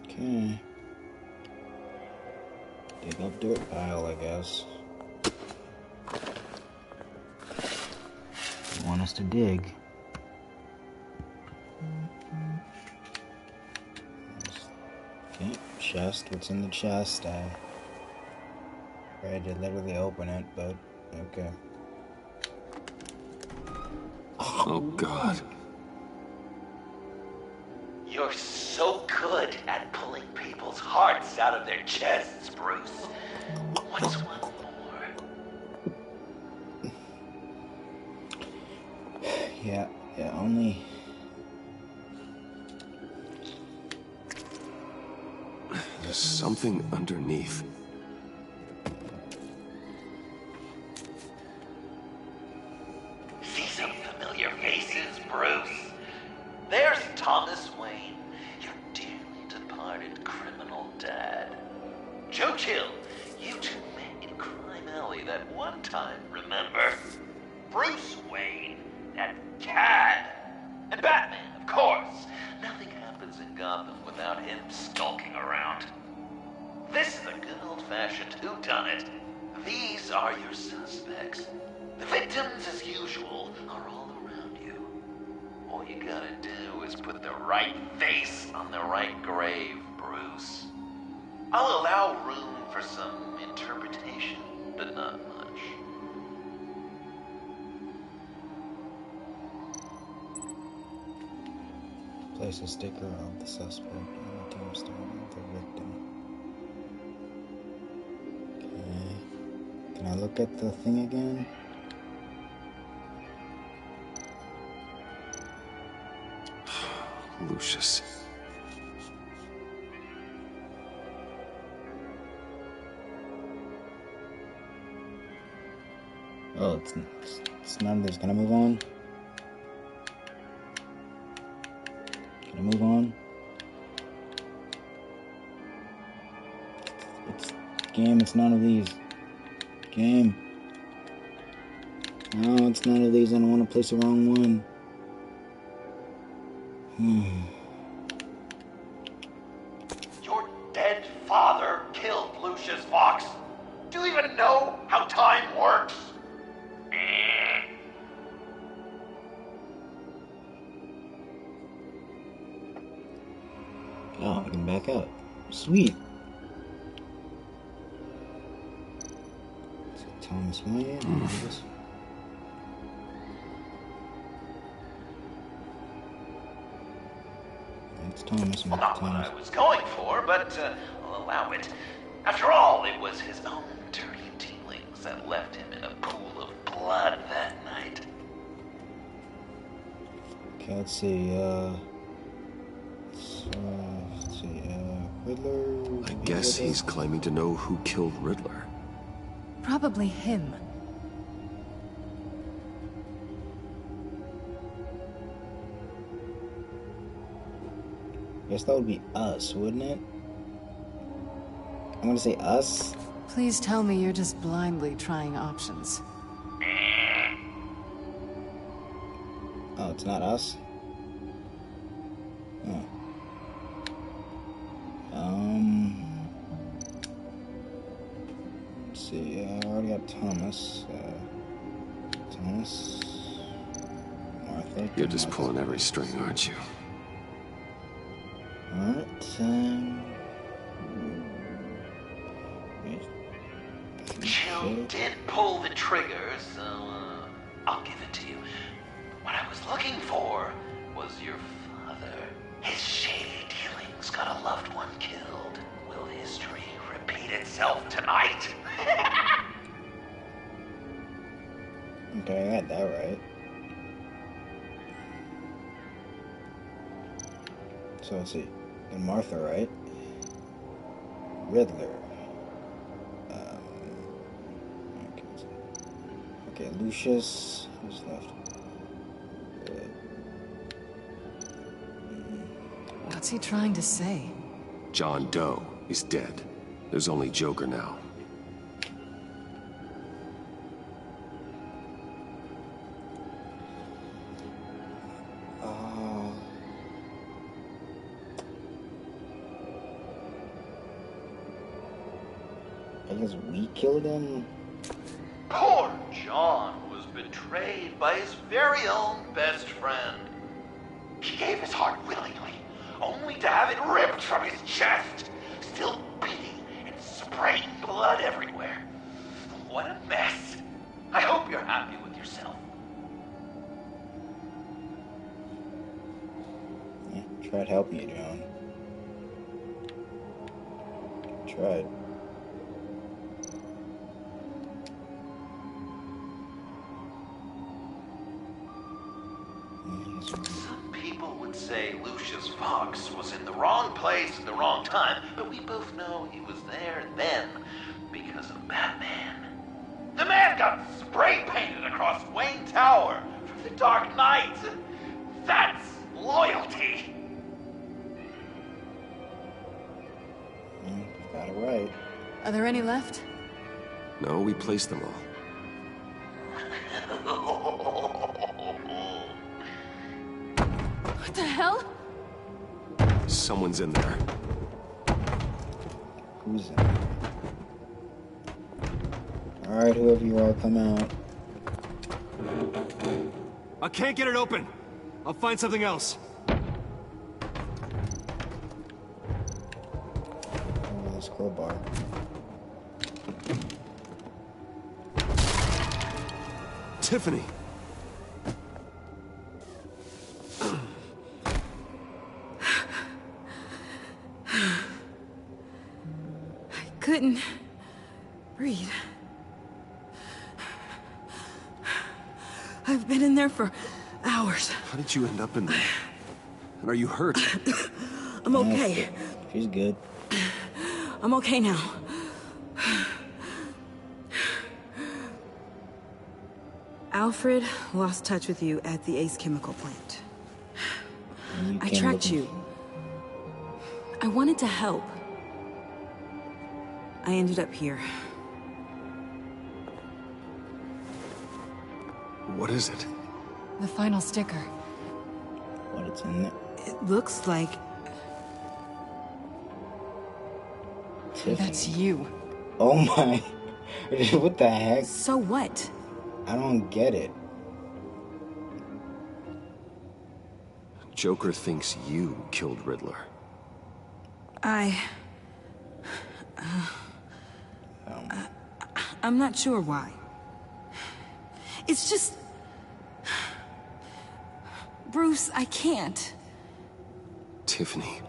Okay. Dig up dirt pile, I guess. You want us to dig? Okay, chest. What's in the chest? I tried to literally open it, but okay. Oh, God. You're so good at pulling people's hearts out of their chests, Bruce. What's one more? Yeah, only... There's something underneath. See some familiar faces, Bruce? There's Thomas Wayne, your dearly departed criminal dad. Joe Chill, you two met in Crime Alley that one time, remember? Bruce Wayne, that cad. And Batman, of course. Nothing happens in Gotham without him skulking around. This is a good old-fashioned whodunit. These are your suspects. The victims, as usual, are all around you. All you gotta do is put the right face on the right grave, Bruce. I'll allow room for some interpretation, but not much. Place a sticker of the suspect on the tombstone of the victim. Okay. Can I look at the thing again? Lucius. Oh, it's none of this. Can I move on? Can I move on? Game, it's none of these. Game. No, it's none of these. I don't want to place the wrong one. Your dead father killed Lucius Fox. Do you even know how time works? Oh, I can back up. Sweet. So Thomas Wayne. It's Thomas. Well, not what I was going for, but I'll allow it. After all, it was his own dirty dealings that left him in a pool of blood that night. Okay, let's see. Riddler. I guess he's claiming to know who killed Riddler. Probably him. Guess that would be us, wouldn't it? I'm gonna say us. Please tell me you're just blindly trying options. Oh, it's not us? Oh. Let's see, I already got Thomas. Thomas. Martha. You're just pulling every string, aren't you? Alright, Chill did pull the trigger, so I'll give it to you. What I was looking for was your father. His shady dealings got a loved one killed. history repeat itself tonight. Okay, I got that right. So let's see. And Martha, right? Riddler. Okay, Lucius. Who's left? What's he trying to say? John Doe is dead. There's only Joker now. I guess we killed him. Poor John was betrayed by his very own best friend. He gave his heart willingly, only to have it ripped from his chest, still beating and spraying blood everywhere. What a mess. I hope you're happy with yourself. Yeah, tried helping you, John. Tried. Some people would say Lucius Fox was in the wrong place at the wrong time, but we both know he was there then because of Batman. The man got spray painted across Wayne Tower from the Dark Knight. That's loyalty. Got it right. Are there any left? No, we placed them all. What the hell? Someone's in there. Who's in? Alright, whoever you are, come out. I can't get it open. I'll find something else. Oh, this crowbar. Tiffany. I couldn't breathe. I've been in there for hours. How did you end up in there? And are you hurt? I'm okay. She's good. I'm okay now. Alfred lost touch with you at the Ace Chemical plant. I tracked you. I wanted to help. I ended up here. What is it? The final sticker. What, it's in there? It looks like... Tiffany. That's you. Oh my... What the heck? So what? I don't get it. Joker thinks you killed Riddler. I'm not sure why. It's just... Bruce, I can't. Tiffany,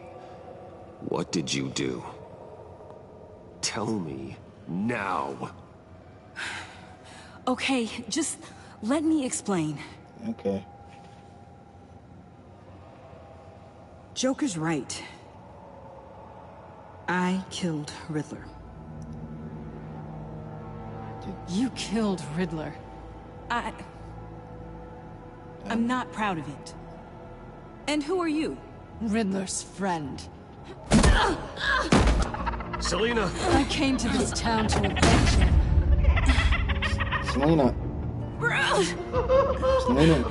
what did you do? Tell me now. Okay, just let me explain. Okay. Joker's right. I killed Riddler. You killed Riddler. I'm not proud of it. And who are you? Riddler's friend. Selina! I came to this town to avenge him. Selina. Selina.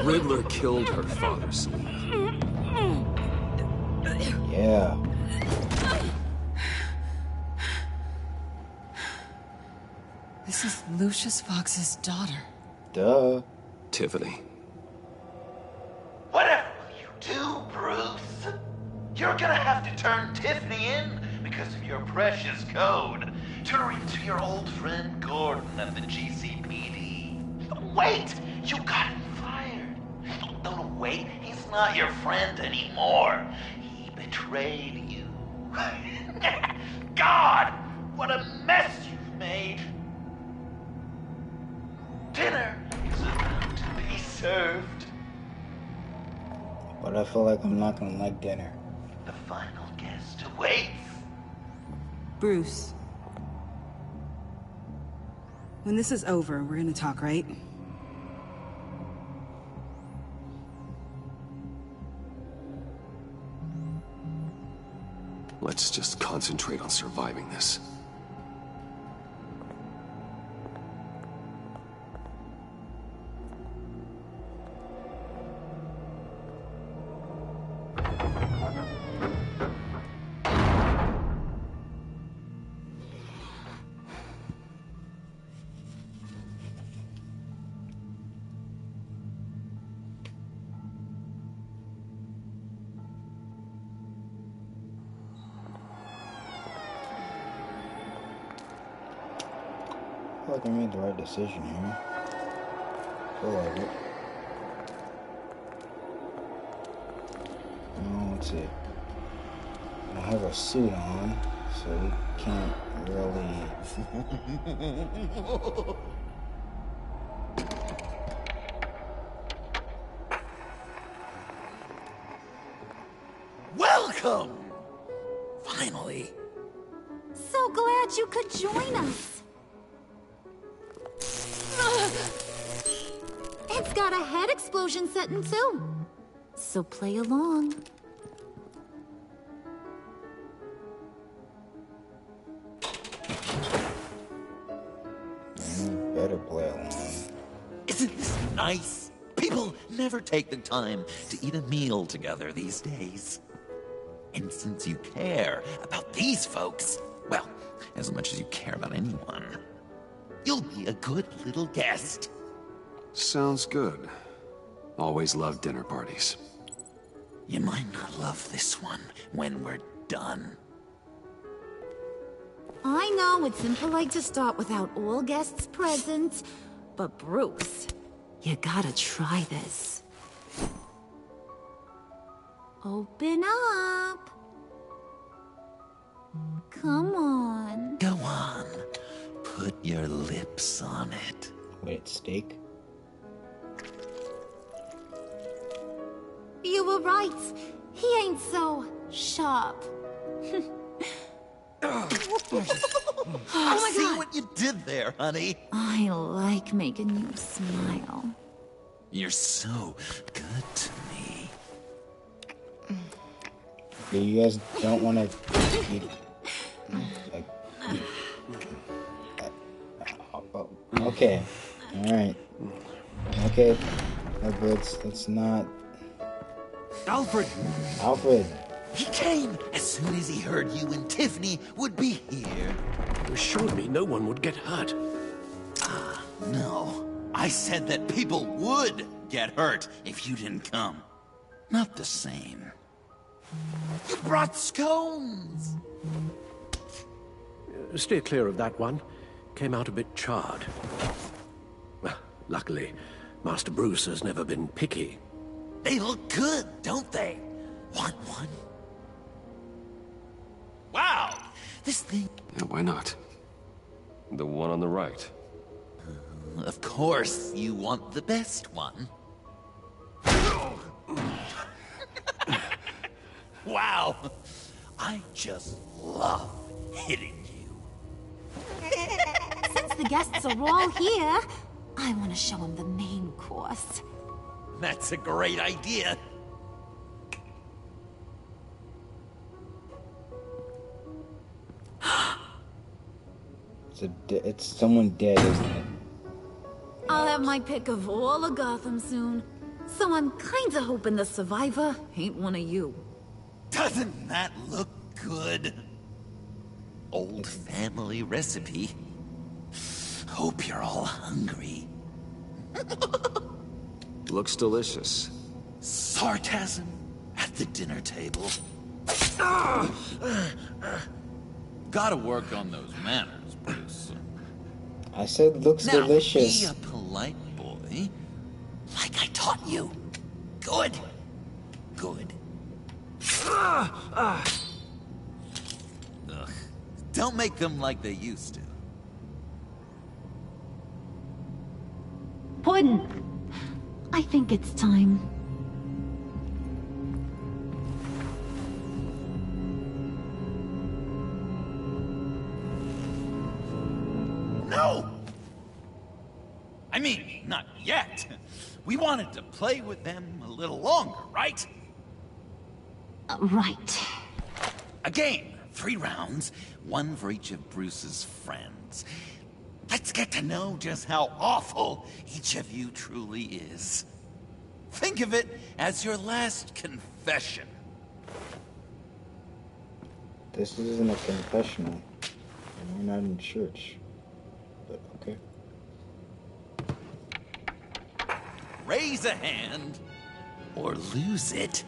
Riddler killed her father, Selina. Yeah. This is Lucius Fox's daughter. Duh. Tiffany. Whatever will you do, Bruce? You're gonna have to turn Tiffany in because of your precious code. Turn her into your old friend Gordon at the GCPD. Wait! You got him fired. No, wait. He's not your friend anymore. He betrayed you. God, what a mess you've made. Dinner is about to be served. But I feel like I'm not gonna like dinner. The final guest awaits. Bruce. When this is over, we're gonna talk, right? Let's just concentrate on surviving this. I feel like I made the right decision here. I feel like it. Now, let's see. I have a suit on, so we can't really... Welcome! Finally. So glad you could join us. It's got a head explosion setting too. So play along. You better play along. Isn't this nice? People never take the time to eat a meal together these days. And since you care about these folks, well, as much as you care about anyone, you'll be a good little guest. Sounds good. Always loved dinner parties. You might not love this one when we're done. I know it's impolite to start without all guests present, but Bruce, you gotta try this. Open up. Come on. Go on. Put your lips on it. Wait, steak? You were right. He ain't so sharp. Oh my See God. what you did there, honey. I like making you smile. You're so good to me. Yeah, you guys don't want to eat... Like... Okay. Alright. Okay. Let's not... Alfred! Alfred! He came as soon as he heard you and Tiffany would be here. You assured me no one would get hurt. No. I said that people would get hurt if you didn't come. Not the same. You brought scones! Steer clear of that one. Came out a bit charred. Well, luckily, Master Bruce has never been picky. They look good, don't they? Want one? Wow! This thing... Yeah, why not? The one on the right. Of course, you want the best one. Wow! I just love hitting you. Since the guests are all here, I want to show them the main course. That's a great idea. It's someone dead, isn't it? I'll have my pick of all of Gotham soon. So I'm kinda hoping the survivor ain't one of you. Doesn't that look good? Old family recipe. Hope you're all hungry. Looks delicious. Sarcasm at the dinner table. Gotta work on those manners, Bruce. I said looks Now, delicious. Be a polite boy, like I taught you. Good. good. Ugh. Don't make them like they used to. Puddin', I think it's time. No! I mean, not yet. We wanted to play with them a little longer, right? Right. A game. 3 rounds, 1 for each of Bruce's friends. Let's get to know just how awful each of you truly is. Think of it as your last confession. This isn't a confessional. We're not in church. But okay. Raise a hand, or lose it.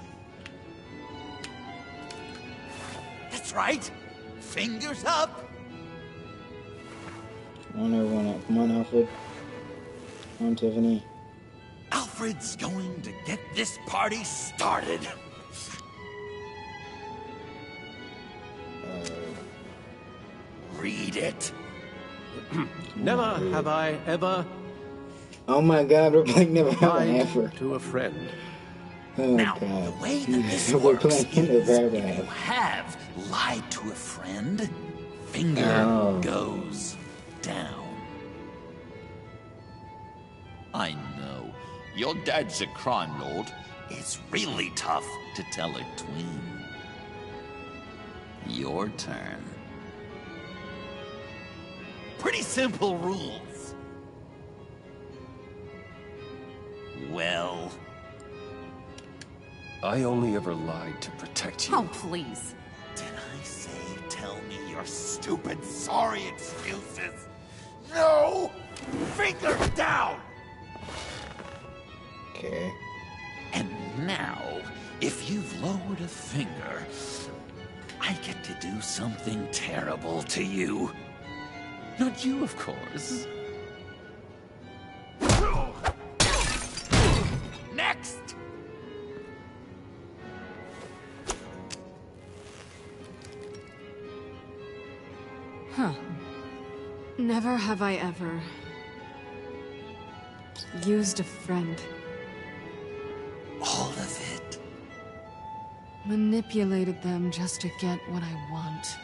That's right. Fingers up. Come on, everyone. Come on, Alfred. Come on, Tiffany. Alfred's going to get this party started. Read it. Never have I ever Oh my God, we're playing Never Have I Ever. to a friend. Oh Now, God. the way that this We're works playing is Never Have I if you Ever. have lied to a friend, finger goes down. I know. Your dad's a crime lord. It's really tough to tell a twin. Your turn. Pretty simple rules. Well... I only ever lied to protect you. Oh, please. Did I say tell me your stupid sorry excuses? No! Finger down! Okay. And now, if you've lowered a finger, I get to do something terrible to you. Not you, of course. Next! Huh. Never have I ever used a friend. All of it. Manipulated them just to get what I want.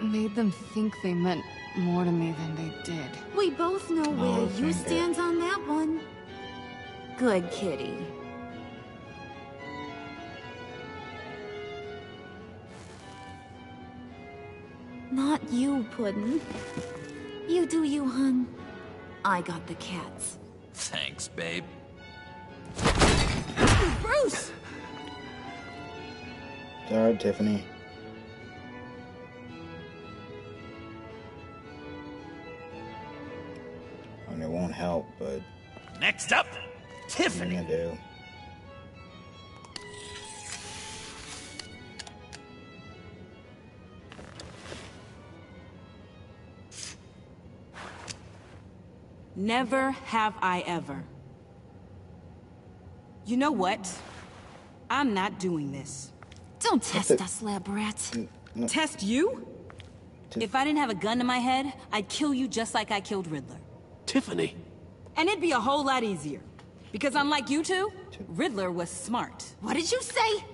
Made them think they meant more to me than they did. We both know where you stand on that one. Good kitty. Not you, Puddin'. You do you, hun. I got the cats. Thanks, babe. Bruce! Sorry, Tiffany. And it won't help, but... Next up, Tiffany. I'm gonna do. Never have I ever. You know what? I'm not doing this. Don't test us, lab rat. Test you? If I didn't have a gun to my head, I'd kill you just like I killed Riddler. Tiffany. And it'd be a whole lot easier. Because unlike you two, Riddler was smart. What did you say?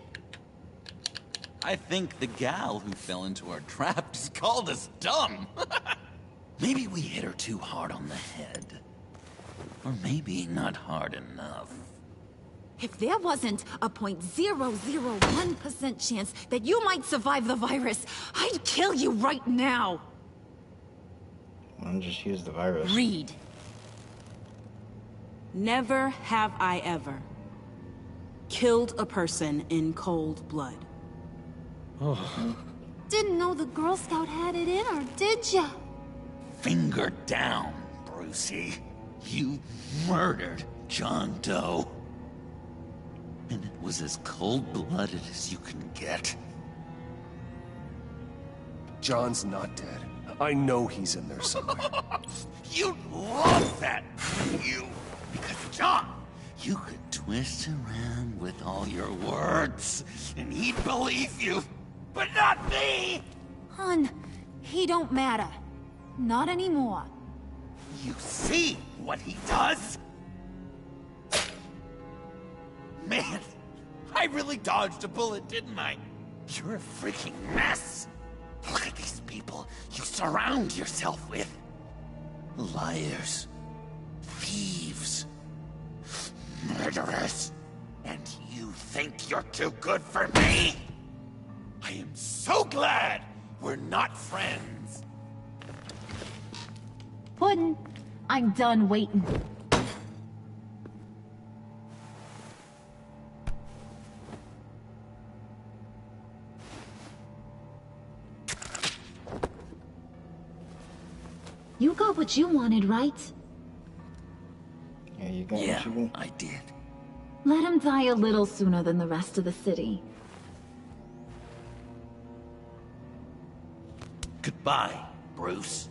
I think the gal who fell into our trap just called us dumb. Maybe we hit her too hard on the head. Or maybe not hard enough. If there wasn't a 0.001% chance that you might survive the virus, I'd kill you right now. Why don't you just use the virus? Read. Never have I ever killed a person in cold blood. Oh. Didn't know the Girl Scout had it in her, did ya? Finger down, Brucey. You murdered John Doe. And it was as cold-blooded as you can get. John's not dead. I know he's in there somewhere. You'd love that, you. Because John, You could twist around with all your words, and he'd believe you, but not me! Hun, he don't matter. Not anymore. You see what he does? Man, I really dodged a bullet, didn't I? You're a freaking mess! Look at these people you surround yourself with. Liars. Thieves. Murderers. And you think you're too good for me? I am so glad we're not friends. Puddin', I'm done waiting. You got what you wanted, right? Yeah, you got what you want. I did. Let him die a little sooner than the rest of the city. Goodbye, Bruce.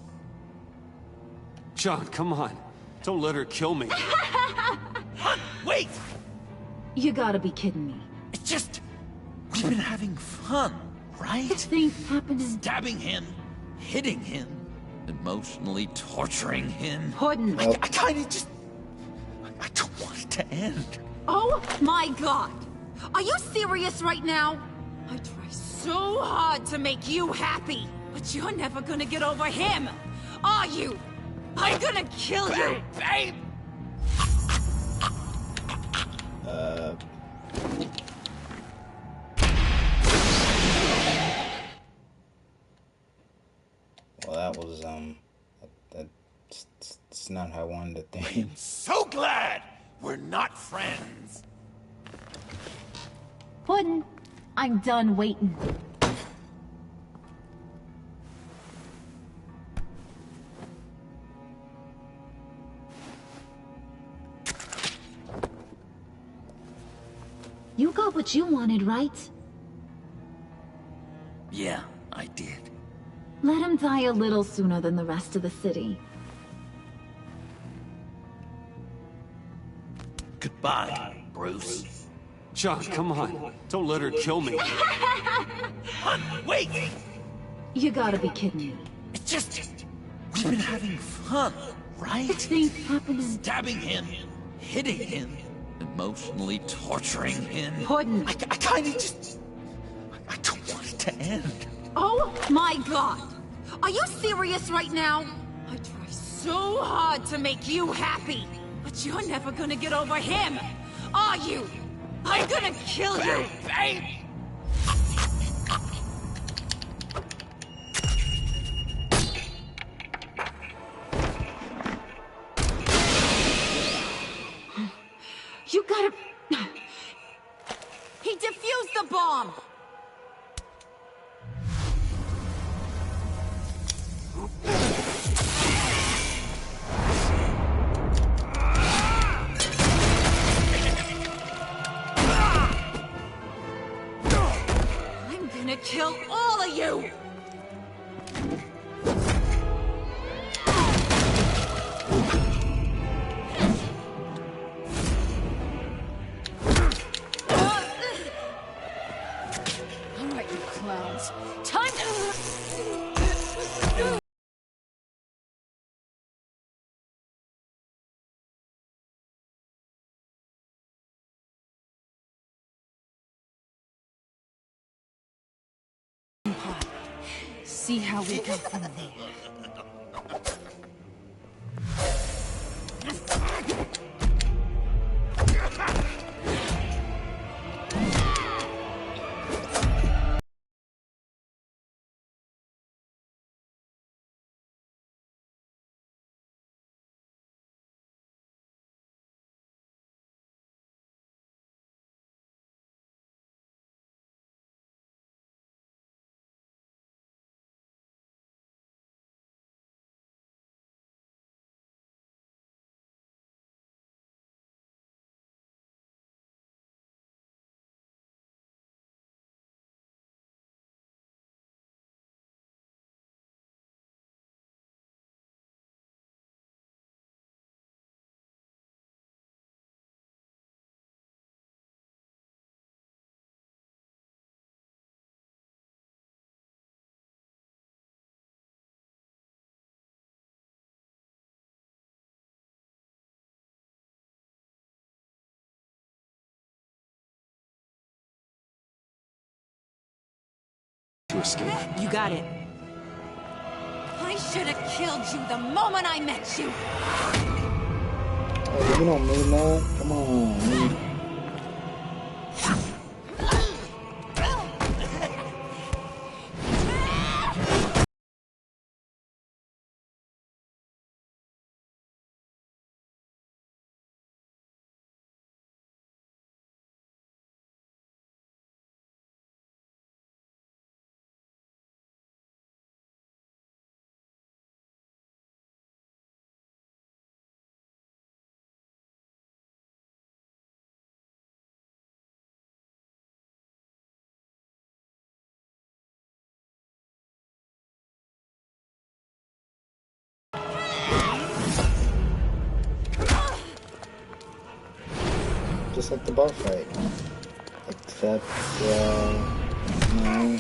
John, come on. Don't let her kill me. Wait! You gotta be kidding me. It's just... we've been having fun, right? Things happening. Stabbing him, hitting him, emotionally torturing him. Puddin'. I kinda just... I don't want it to end. Oh my god! Are you serious right now? I try so hard to make you happy, but you're never gonna get over him, are you? I'm gonna kill you! Babe! Well, that was, that's not how I wanted to think. So glad we're not friends. Puddin', I'm done waiting. You got what you wanted, right? Yeah, I did. Let him die a little sooner than the rest of the city. Goodbye, Bruce. John, come on. Don't let her kill me. Wait! You gotta be kidding me. It's just... we've been having fun, right? Things happening. Stabbing him, hitting him, emotionally torturing him. Puddin'. I kinda just... I don't want it to end. Oh my god! Are you serious right now? I try so hard to make you happy, but you're never gonna get over him, are you? I'm gonna kill you! Babe! You gotta... He defused the bomb! I'm gonna kill all of you! Alright, you clowns. Time to... See how we go from there. to escape. You got it. I should have killed you the moment I met you. Oh, you don't move now? Come on, man. Just like the bar fight. Except, no.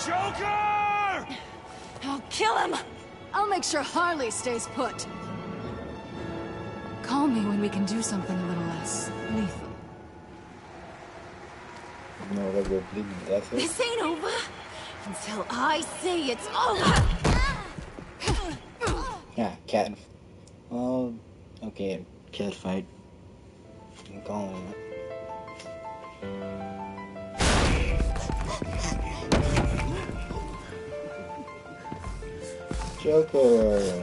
Joker! I'll kill him! I'll make sure Harley stays put. Call me when we can do something a little less lethal. No regular bleeding death. This ain't over until I say it's over! Yeah, cat. Oh, okay, cat fight. I'm calling it. Joker.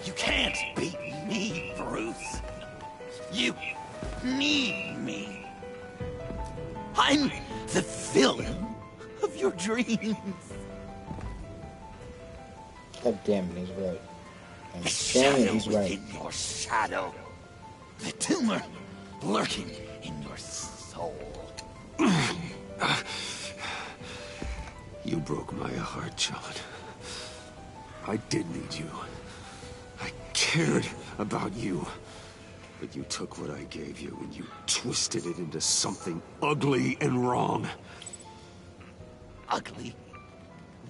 You can't beat me, Bruce. You need me. I'm the villain of your dreams. God damn it, he's right. I'm The saying shadow he's right. within your shadow. The tumor lurking in your soul. You broke my heart, John. I did need you. I cared about you. But you took what I gave you and you twisted it into something ugly and wrong. Ugly?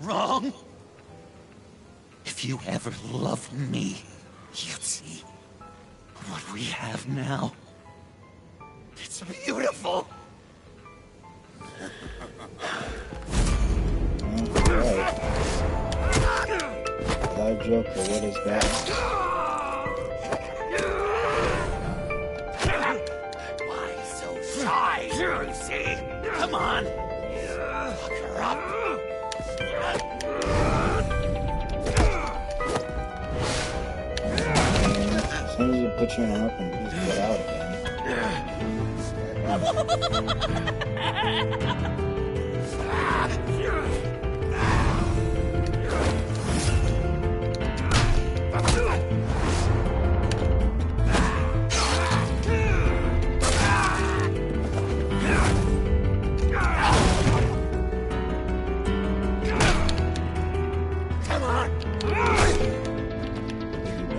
Wrong? If you ever loved me, you'd see what we have now. It's beautiful. Alright. Hello, Joker, what is that? Why so shy, Lucy? Come on. Look her up. As soon as you put your arm up and just get out again.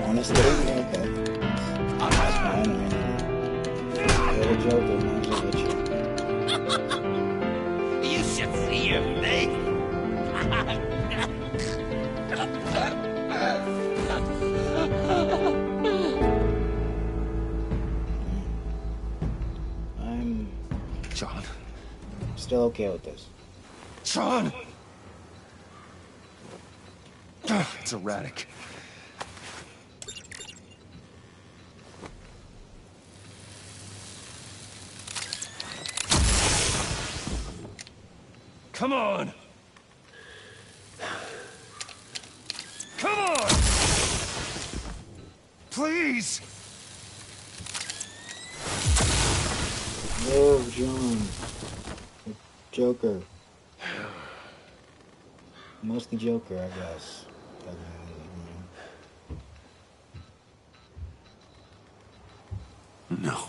Honestly, okay. That's fine. Little Joker, might as well get you. You should see your face. I'm John. still okay with this. John! It's erratic. Come on! Come on! Please! No, John. The Joker. Mostly Joker, I guess. No.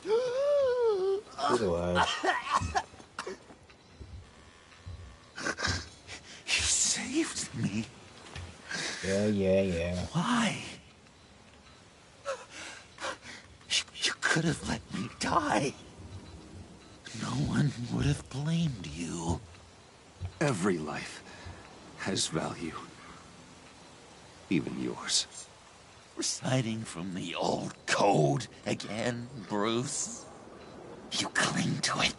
He's alive. You saved me. Yeah. Why? You could have let me die. No one would have blamed you. Every life has value. Even yours. Reciting from the old code again, Bruce. You cling to it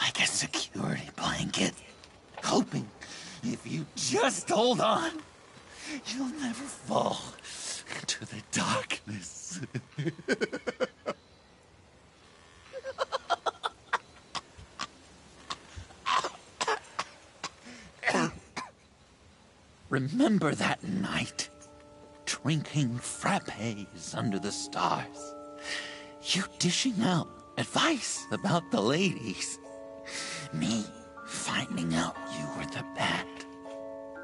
like a security blanket, hoping if you just hold on, you'll never fall into the darkness. Remember that night, drinking frappes under the stars, you dishing out advice about the ladies, me finding out you were the bad.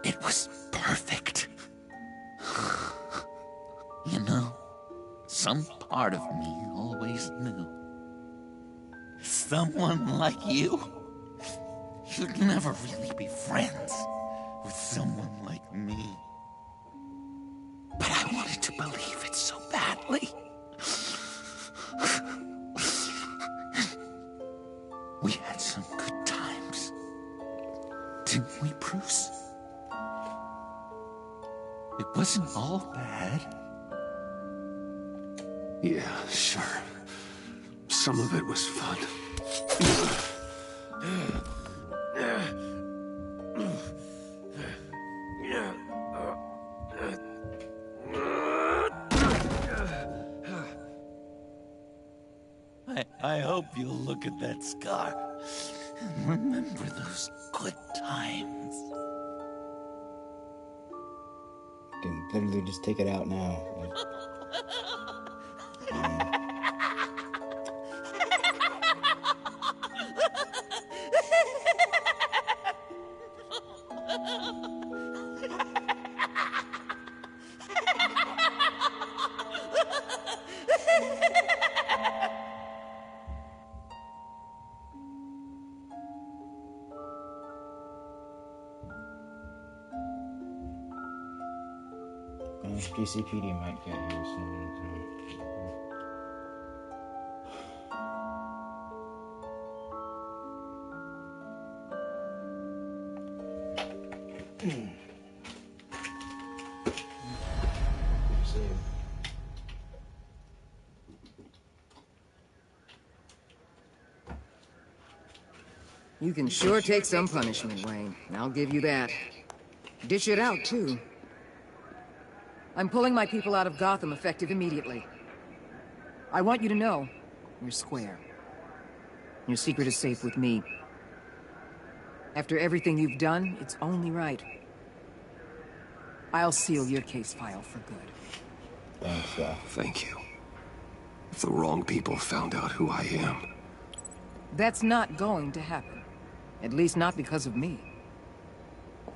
It was perfect. You know, some part of me always knew. Someone like you, you'd never really be friends with someone like me. But I wanted to believe it so badly. We had some good times, didn't we, Bruce? It wasn't all bad. Yeah, sure. Some of it was fun. I hope you'll look at that scar and remember those good times. You can literally just take it out now. GCPD might get here soon. You can sure take some punishment, Wayne. I'll give you that. Dish it out, too. I'm pulling my people out of Gotham effective immediately. I want you to know, you're square. Your secret is safe with me. After everything you've done, it's only right. I'll seal your case file for good. Thanks, Thank you. If the wrong people found out who I am... That's not going to happen. At least not because of me.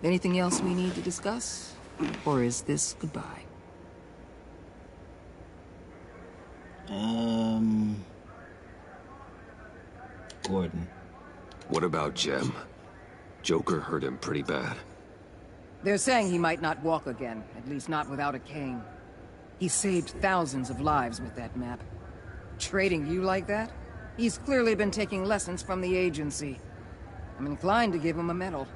Anything else we need to discuss? Or is this goodbye? Gordon. What about Jem? Joker hurt him pretty bad. They're saying he might not walk again, at least not without a cane. He saved thousands of lives with that map. Trading you like that? He's clearly been taking lessons from the agency. I'm inclined to give him a medal.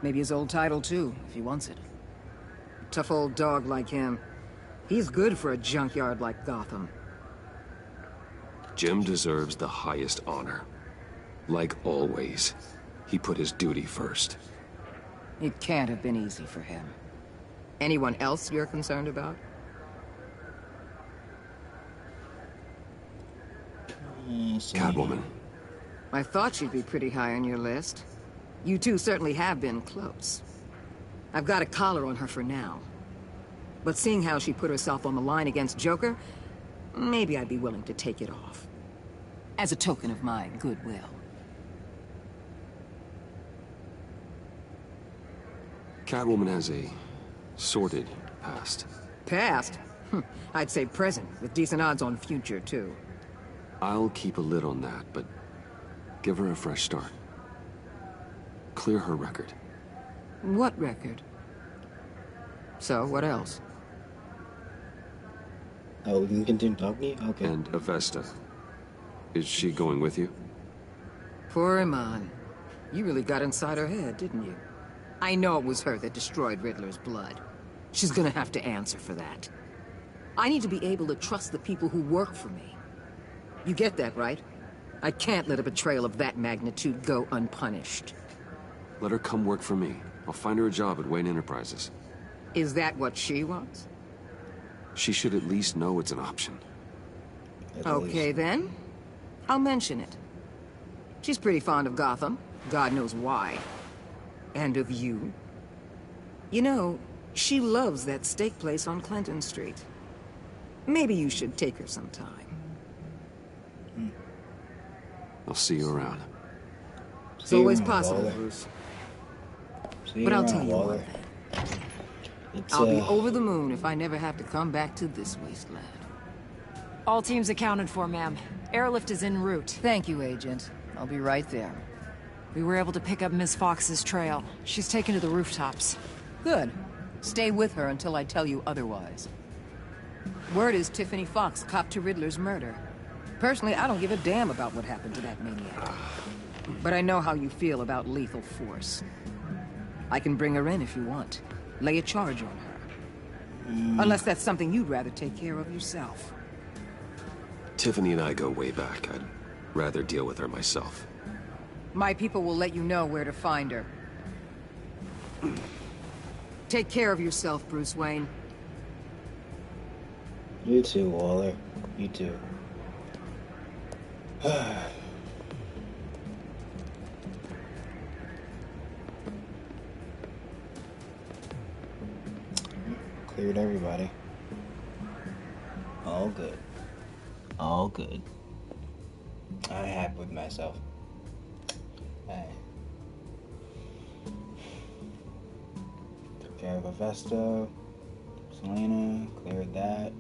Maybe his old title too, if he wants it. A tough old dog like him. He's good for a junkyard like Gotham. Jem deserves the highest honor. Like always, he put his duty first. It can't have been easy for him. Anyone else you're concerned about? Catwoman. I thought she'd be pretty high on your list. You two certainly have been close. I've got a collar on her for now. But seeing how she put herself on the line against Joker, maybe I'd be willing to take it off. As a token of my goodwill. Catwoman has a sordid past. Past? I'd say present, with decent odds on future, too. I'll keep a lid on that, but give her a fresh start. Clear her record. What record? So, what else? Oh, we can continue talking? Okay. And Avesta. Is she going with you? Poor Iman. You really got inside her head, didn't you? I know it was her that destroyed Riddler's blood. She's gonna have to answer for that. I need to be able to trust the people who work for me. You get that, right? I can't let a betrayal of that magnitude go unpunished. Let her come work for me. I'll find her a job at Wayne Enterprises. Is that what she wants? She should at least know it's an option. Okay, then. I'll mention it. She's pretty fond of Gotham. God knows why. And of you. You know, she loves that steak place on Clinton Street. Maybe you should take her sometime. I'll see you around. It's always possible, Bruce. But I'll tell you one thing. I'll be over the moon if I never have to come back to this wasteland. All teams accounted for, ma'am. Airlift is en route. Thank you, Agent. I'll be right there. We were able to pick up Ms. Fox's trail. She's taken to the rooftops. Good. Stay with her until I tell you otherwise. Word is Tiffany Fox copped to Riddler's murder. Personally, I don't give a damn about what happened to that maniac. But I know how you feel about lethal force. I can bring her in if you want. Lay a charge on her. Unless that's something you'd rather take care of yourself. Tiffany and I go way back. I'd rather deal with her myself. My people will let you know where to find her. Take care of yourself, Bruce Wayne. You too, Waller. You too. Cleared everybody. All good. All good. I'm happy with myself. Hey. Took care of Avesta. Selena. Cleared that.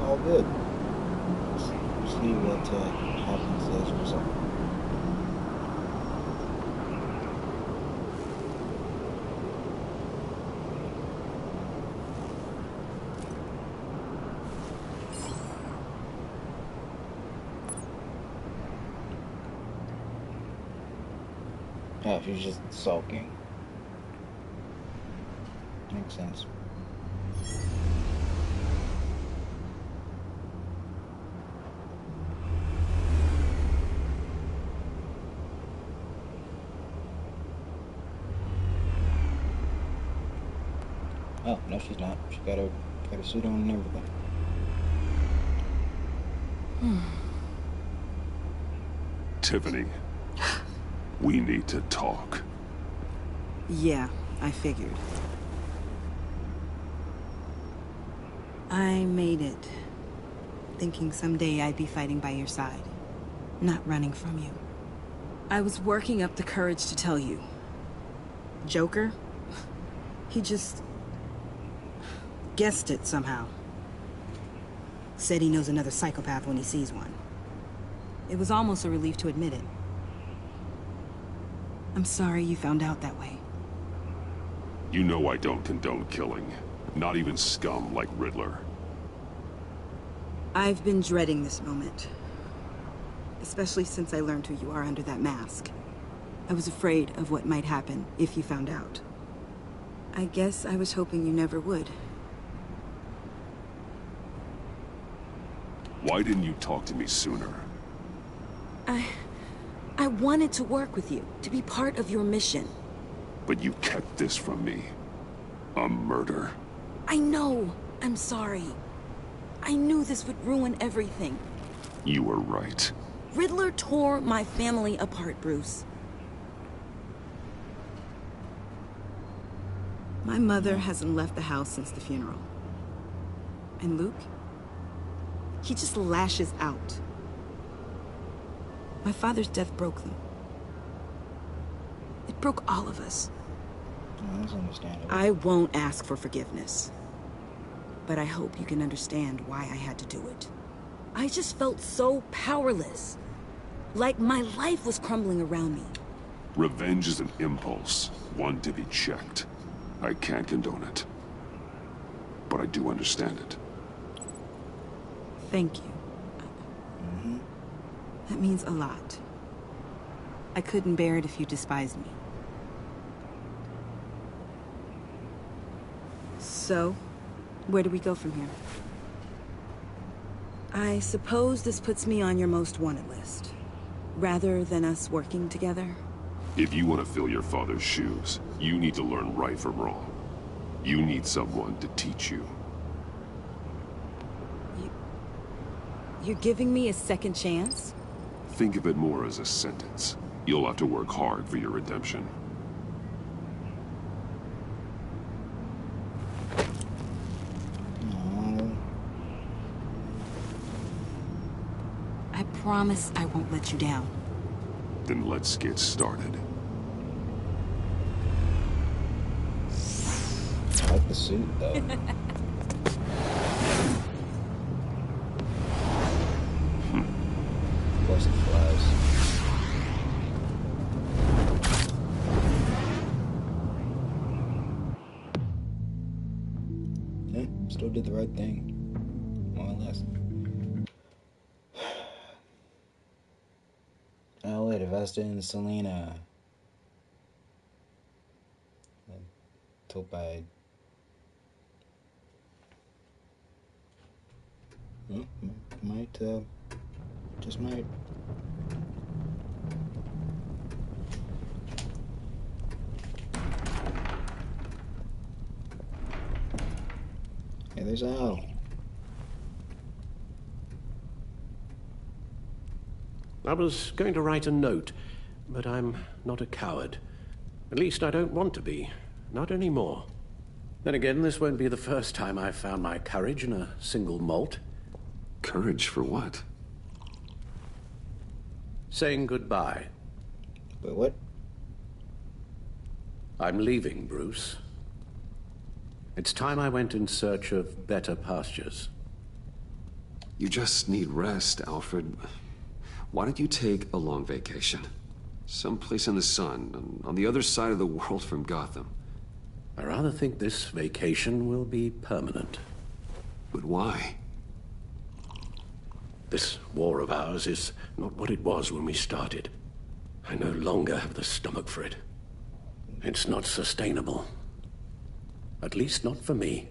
All good. Let's see what happens as a result. Yeah, she's just sulking. Makes sense. Oh, no, she's not. She got her suit on and everything. Tiffany, we need to talk. Yeah, I figured. I made it, thinking someday I'd be fighting by your side, not running from you. I was working up the courage to tell you. Joker? He just guessed it somehow. Said he knows another psychopath when he sees one. It was almost a relief to admit it. I'm sorry you found out that way. You know I don't condone killing. Not even scum like Riddler. I've been dreading this moment. Especially since I learned who you are under that mask. I was afraid of what might happen if you found out. I guess I was hoping you never would. Why didn't you talk to me sooner? I wanted to work with you, to be part of your mission. But you kept this from me. A murder. I know. I'm sorry. I knew this would ruin everything. You were right. Riddler tore my family apart, Bruce. My mother hasn't left the house since the funeral. And Luke? He just lashes out. My father's death broke them. It broke all of us. That's understandable. I won't ask for forgiveness. But I hope you can understand why I had to do it. I just felt so powerless. Like my life was crumbling around me. Revenge is an impulse, one to be checked. I can't condone it. But I do understand it. Thank you. That means a lot. I couldn't bear it if you despised me. So, where do we go from here? I suppose this puts me on your most wanted list. Rather than us working together? If you want to fill your father's shoes, you need to learn right from wrong. You need someone to teach you. You're giving me a second chance? Think of it more as a sentence. You'll have to work hard for your redemption. I promise I won't let you down. Then let's get started. I like the suit, though. Of course it flies. Yeah, still did the right thing. More or less. Oh wait, Vesta and Selena. Topide. Might, just might. Hey, there's Al. I was going to write a note, but I'm not a coward. At least I don't want to be. Not anymore. Then again, this won't be the first time I've found my courage in a single molt. Courage for what? Saying goodbye. But what? I'm leaving, Bruce. It's time I went in search of better pastures. You just need rest, Alfred. Why don't you take a long vacation? Someplace in the sun, on the other side of the world from Gotham. I rather think this vacation will be permanent. But why? This war of ours is not what it was when we started. I no longer have the stomach for it. It's not sustainable. At least not for me.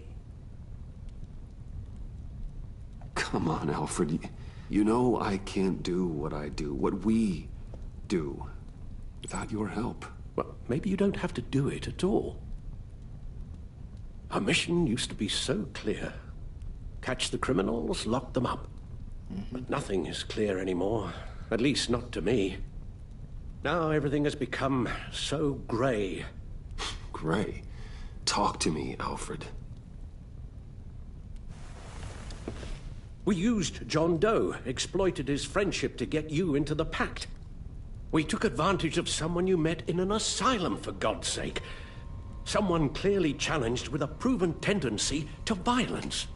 Come on, Alfred. You know I can't do what I do, what we do, without your help. Well, maybe you don't have to do it at all. Our mission used to be so clear. Catch the criminals, lock them up. But nothing is clear anymore. At least not to me. Now everything has become so grey. Grey? Talk to me, Alfred. We used John Doe, exploited his friendship to get you into the pact. We took advantage of someone you met in an asylum, for God's sake. Someone clearly challenged with a proven tendency to violence.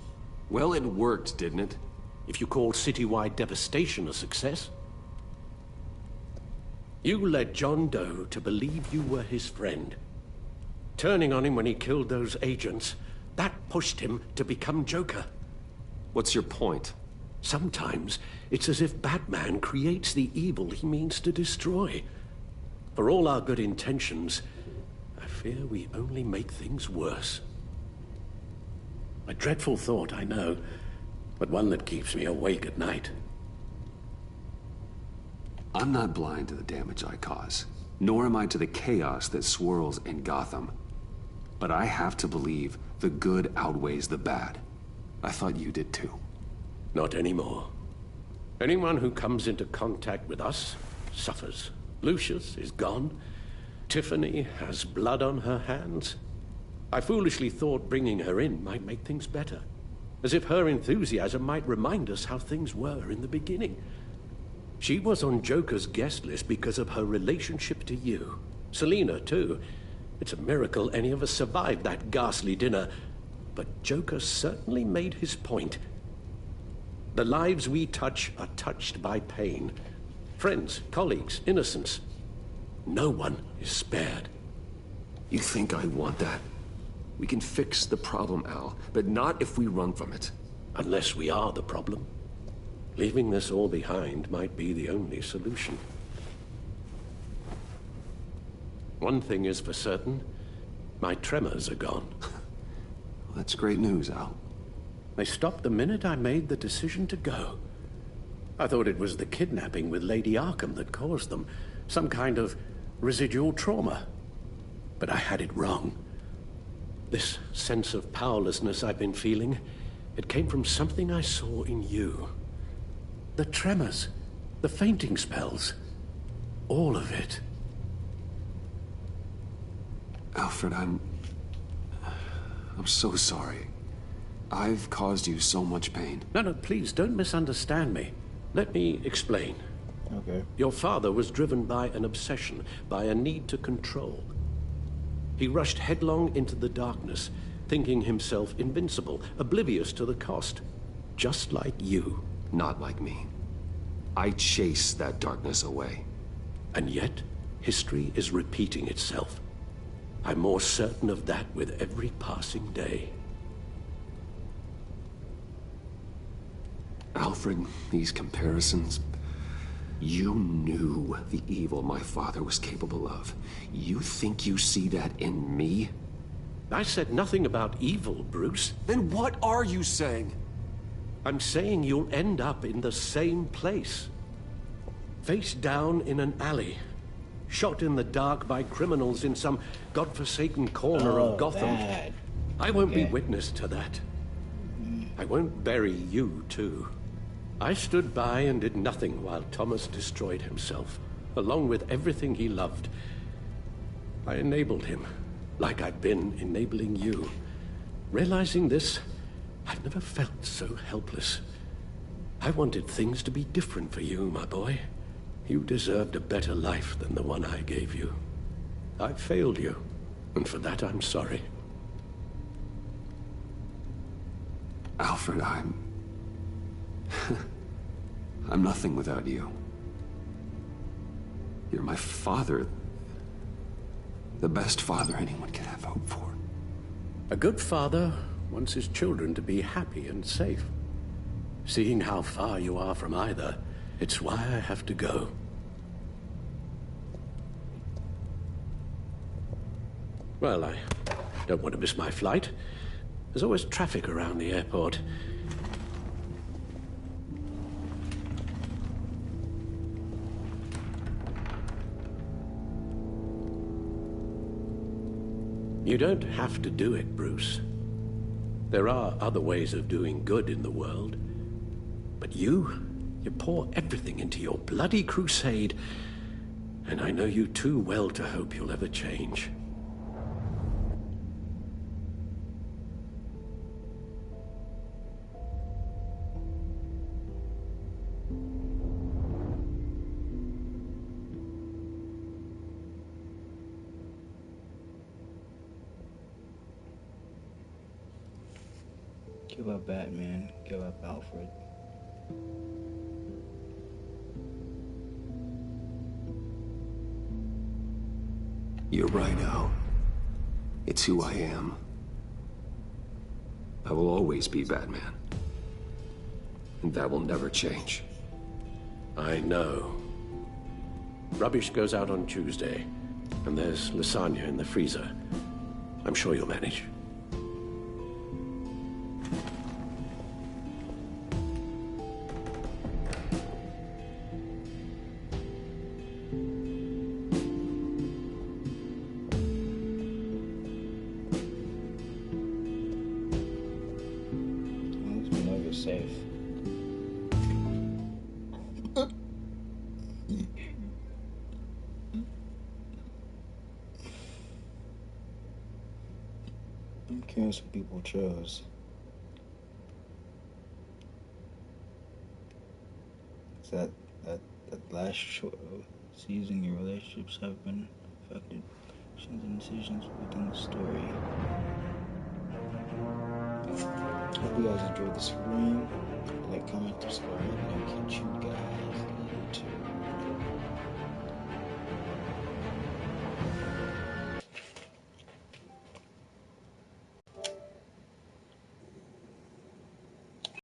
Well, it worked, didn't it? If you call citywide devastation a success. You led John Doe to believe you were his friend. Turning on him when he killed those agents, that pushed him to become Joker. What's your point? Sometimes it's as if Batman creates the evil he means to destroy. For all our good intentions, I fear we only make things worse. A dreadful thought, I know, but one that keeps me awake at night. I'm not blind to the damage I cause, nor am I to the chaos that swirls in Gotham. But I have to believe the good outweighs the bad. I thought you did too. Not anymore. Anyone who comes into contact with us suffers. Lucius is gone. Tiffany has blood on her hands. I foolishly thought bringing her in might make things better. as if her enthusiasm might remind us how things were in the beginning. She was on Joker's guest list because of her relationship to you. Selina, too. It's a miracle any of us survived that ghastly dinner. But Joker certainly made his point. The lives we touch are touched by pain. Friends, colleagues, innocents. No one is spared. You think I want that? We can fix the problem, Al, but not if we run from it. Unless we are the problem. Leaving this all behind might be the only solution. One thing is for certain. My tremors are gone. That's great news, Al. They stopped the minute I made the decision to go. I thought it was the kidnapping with Lady Arkham that caused them. Some kind of residual trauma. But I had it wrong. This sense of powerlessness I've been feeling, it came from something I saw in you. The tremors, the fainting spells, all of it. Alfred, I'm so sorry. I've caused you so much pain. No, please, don't misunderstand me. Let me explain. Okay. Your father was driven by an obsession, by a need to control. He rushed headlong into the darkness, thinking himself invincible, oblivious to the cost. Just like you. Not like me. I chase that darkness away. And yet, history is repeating itself. I'm more certain of that with every passing day. Alfred, these comparisons... You knew the evil my father was capable of. You think you see that in me? I said nothing about evil, Bruce. Then what are you saying? I'm saying you'll end up in the same place. Face down in an alley. Shot in the dark by criminals in some godforsaken corner of Gotham. That. I won't be witness to that. I won't bury you, too. I stood by and did nothing while Thomas destroyed himself, along with everything he loved. I enabled him, like I've been enabling you. Realizing this, I've never felt so helpless. I wanted things to be different for you, my boy. You deserved a better life than the one I gave you. I failed you, and for that I'm sorry. Alfred, I'm nothing without you. You're my father. The best father anyone could have hope for. A good father wants his children to be happy and safe. Seeing how far you are from either, it's why I have to go. Well, I don't want to miss my flight. There's always traffic around the airport. You don't have to do it, Bruce. There are other ways of doing good in the world. But you pour everything into your bloody crusade, and I know you too well to hope you'll ever change. Give up Batman, give up Alfred. You're right, Al. It's who I am. I will always be Batman. And that will never change. I know. Rubbish goes out on Tuesday, and there's lasagna in the freezer. I'm sure you'll manage. Safe. I'm curious what people chose. that last season, your relationships have been affected. Actions and decisions within the story. Hope you guys enjoyed this stream. Like, comment, subscribe, and I'll catch you guys